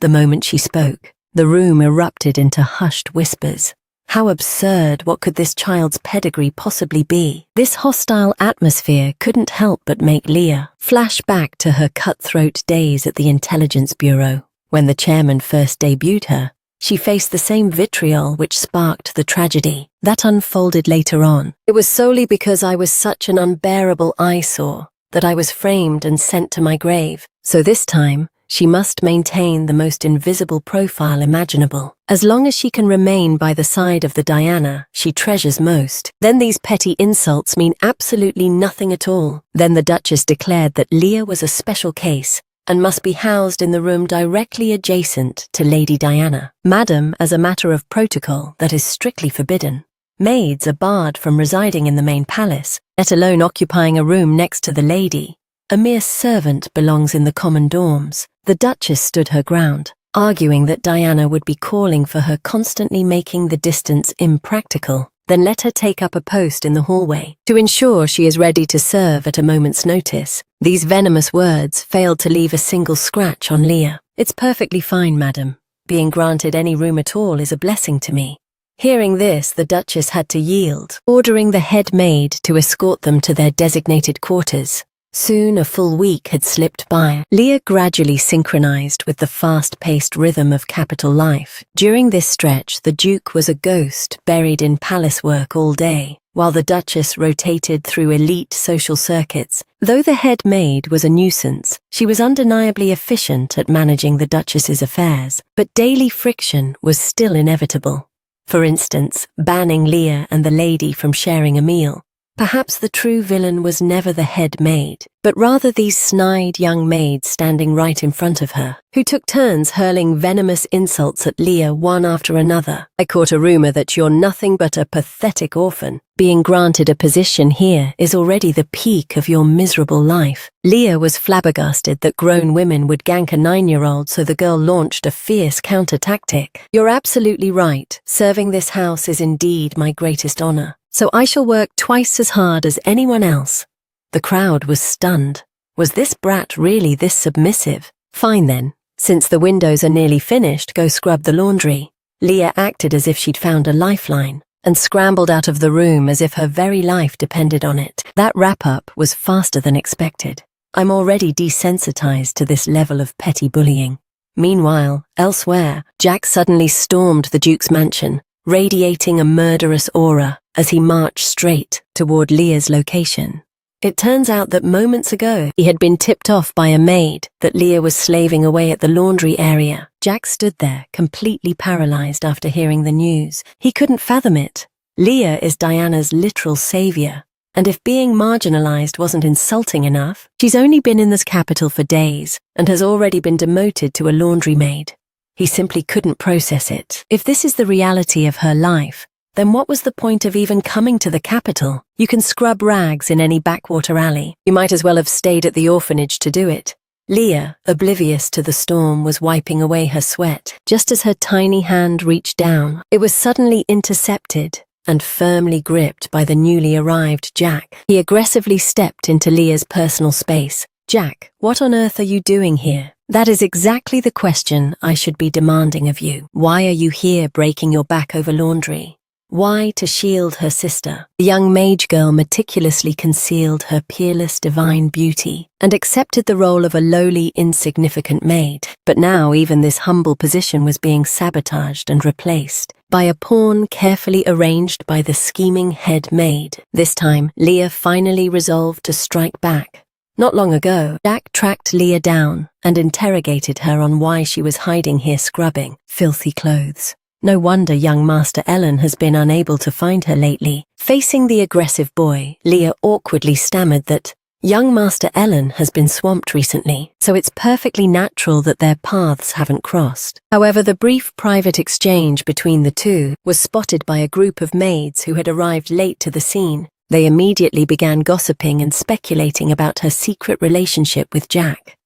Speaker 1: The moment she spoke, the room erupted into hushed whispers. How absurd! What could this child's pedigree possibly be? This hostile atmosphere couldn't help but make Leah flash back to her cutthroat days at the Intelligence Bureau. When the chairman first debuted her, she faced the same vitriol which sparked the tragedy that unfolded later on. It was solely because I was such an unbearable eyesore that I was framed and sent to my grave. So this time, she must maintain the most invisible profile imaginable. As long as she can remain by the side of the Diana she treasures most, then these petty insults mean absolutely nothing at all. Then the Duchess declared that Leah was a special case and must be housed in the room directly adjacent to Lady Diana. Madam, as a matter of protocol, that is strictly forbidden. Maids are barred from residing in the main palace, let alone occupying a room next to the lady. A mere servant belongs in the common dorms. The Duchess stood her ground, arguing that Diana would be calling for her, constantly making the distance impractical. Then let her take up a post in the hallway to ensure she is ready to serve at a moment's notice. These venomous words failed to leave a single scratch on Leah. It's perfectly fine, madam. Being granted any room at all is a blessing to me. Hearing this, the Duchess had to yield, ordering the head maid to escort them to their designated quarters. Soon a full week had slipped by. Leah gradually synchronized with the fast-paced rhythm of capital life. During this stretch, the Duke was a ghost buried in palace work all day, while the Duchess rotated through elite social circuits. Though the head maid was a nuisance, she was undeniably efficient at managing the Duchess's affairs, but daily friction was still inevitable. For instance, banning Leah and the lady from sharing a meal. Perhaps the true villain was never the head maid, but rather these snide young maids standing right in front of her, who took turns hurling venomous insults at Leah one after another. I caught a rumor that you're nothing but a pathetic orphan. Being granted a position here is already the peak of your miserable life. Leah was flabbergasted that grown women would gank a 9-year-old, so the girl launched a fierce counter-tactic. You're absolutely right. Serving this house is indeed my greatest honor. So I shall work twice as hard as anyone else. The crowd was stunned. Was this brat really this submissive? Fine then. Since the windows are nearly finished, go scrub the laundry. Leah acted as if she'd found a lifeline and scrambled out of the room as if her very life depended on it. That wrap-up was faster than expected. I'm already desensitized to this level of petty bullying. Meanwhile, elsewhere, Jack suddenly stormed the Duke's mansion, radiating a murderous aura as he marched straight toward Leah's location. It turns out that moments ago, he had been tipped off by a maid that Leah was slaving away at the laundry area. Jack stood there, completely paralyzed after hearing the news. He couldn't fathom it. Leah is Diana's literal savior, and if being marginalized wasn't insulting enough, she's only been in this capital for days and has already been demoted to a laundry maid. He simply couldn't process it. If this is the reality of her life, then what was the point of even coming to the capital? You can scrub rags in any backwater alley. You might as well have stayed at the orphanage to do it. Leah, oblivious to the storm, was wiping away her sweat. Just as her tiny hand reached down, it was suddenly intercepted and firmly gripped by the newly arrived Jack. He aggressively stepped into Leah's personal space. Jack, what on earth are you doing here? That is exactly the question I should be demanding of you. Why are you here breaking your back over laundry? Why to shield her sister? The young mage girl meticulously concealed her peerless divine beauty and accepted the role of a lowly, insignificant maid. But now even this humble position was being sabotaged and replaced by a pawn carefully arranged by the scheming head maid. This time, Leah finally resolved to strike back. Not long ago, Jack tracked Leah down and interrogated her on why she was hiding here scrubbing filthy clothes. No wonder young Master Ellen has been unable to find her lately. Facing the aggressive boy, Leah awkwardly stammered that young Master Ellen has been swamped recently, so it's perfectly natural that their paths haven't crossed. However, the brief private exchange between the two was spotted by a group of maids who had arrived late to the scene. They immediately began gossiping and speculating about her secret relationship with Jack.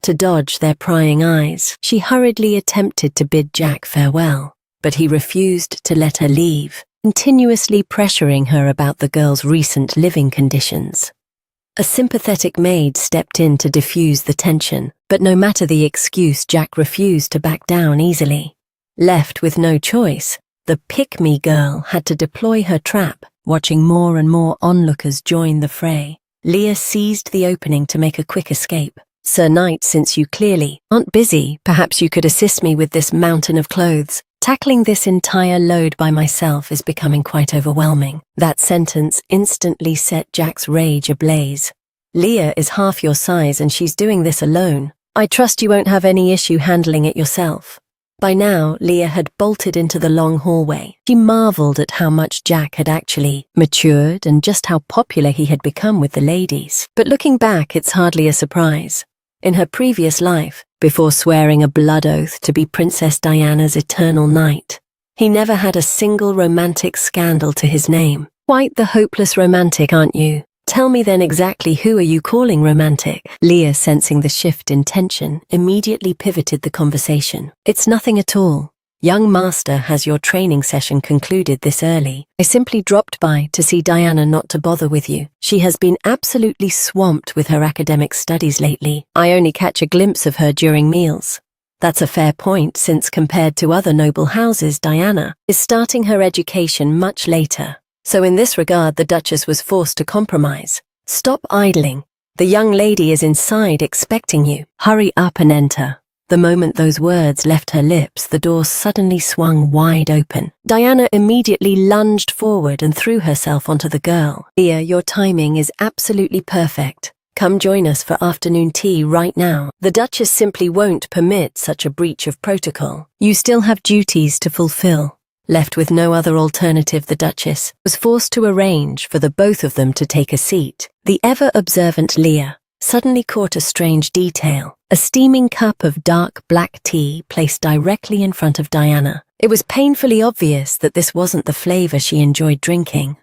Speaker 1: To dodge their prying eyes, she hurriedly attempted to bid Jack farewell, but he refused to let her leave, continuously pressuring her about the girl's recent living conditions. A sympathetic maid stepped in to diffuse the tension, but no matter the excuse, Jack refused to back down easily. Left with no choice, the pick-me girl had to deploy her trap. Watching more and more onlookers join the fray, Leah seized the opening to make a quick escape. Sir Knight, since you clearly aren't busy, perhaps you could assist me with this mountain of clothes. Tackling this entire load by myself is becoming quite overwhelming. That sentence instantly set Jack's rage ablaze. Leah is half your size and she's doing this alone. I trust you won't have any issue handling it yourself. By now, Leah had bolted into the long hallway. She marveled at how much Jack had actually matured and just how popular he had become with the ladies. But looking back, it's hardly a surprise. In her previous life, before swearing a blood oath to be Princess Diana's eternal knight, he never had a single romantic scandal to his name. Quite the hopeless romantic, aren't you? Tell me then exactly who are you calling romantic? Leah, sensing the shift in tension, immediately pivoted the conversation. It's nothing at all. Young master, has your training session concluded this early? I simply dropped by to see Diana, not to bother with you. She has been absolutely swamped with her academic studies lately. I only catch a glimpse of her during meals. That's a fair point, since compared to other noble houses, Diana is starting her education much later. So in this regard, the Duchess was forced to compromise. Stop idling. The young lady is inside expecting you. Hurry up and enter. The moment those words left her lips, the door suddenly swung wide open. Diana immediately lunged forward and threw herself onto the girl. Leah, your timing is absolutely perfect. Come join us for afternoon tea right now. The Duchess simply won't permit such a breach of protocol. You still have duties to fulfill. Left with no other alternative, the Duchess was forced to arrange for the both of them to take a seat. The ever-observant Leah suddenly caught a strange detail. A steaming cup of dark black tea placed directly in front of Diana. It was painfully obvious that this wasn't the flavor she enjoyed drinking.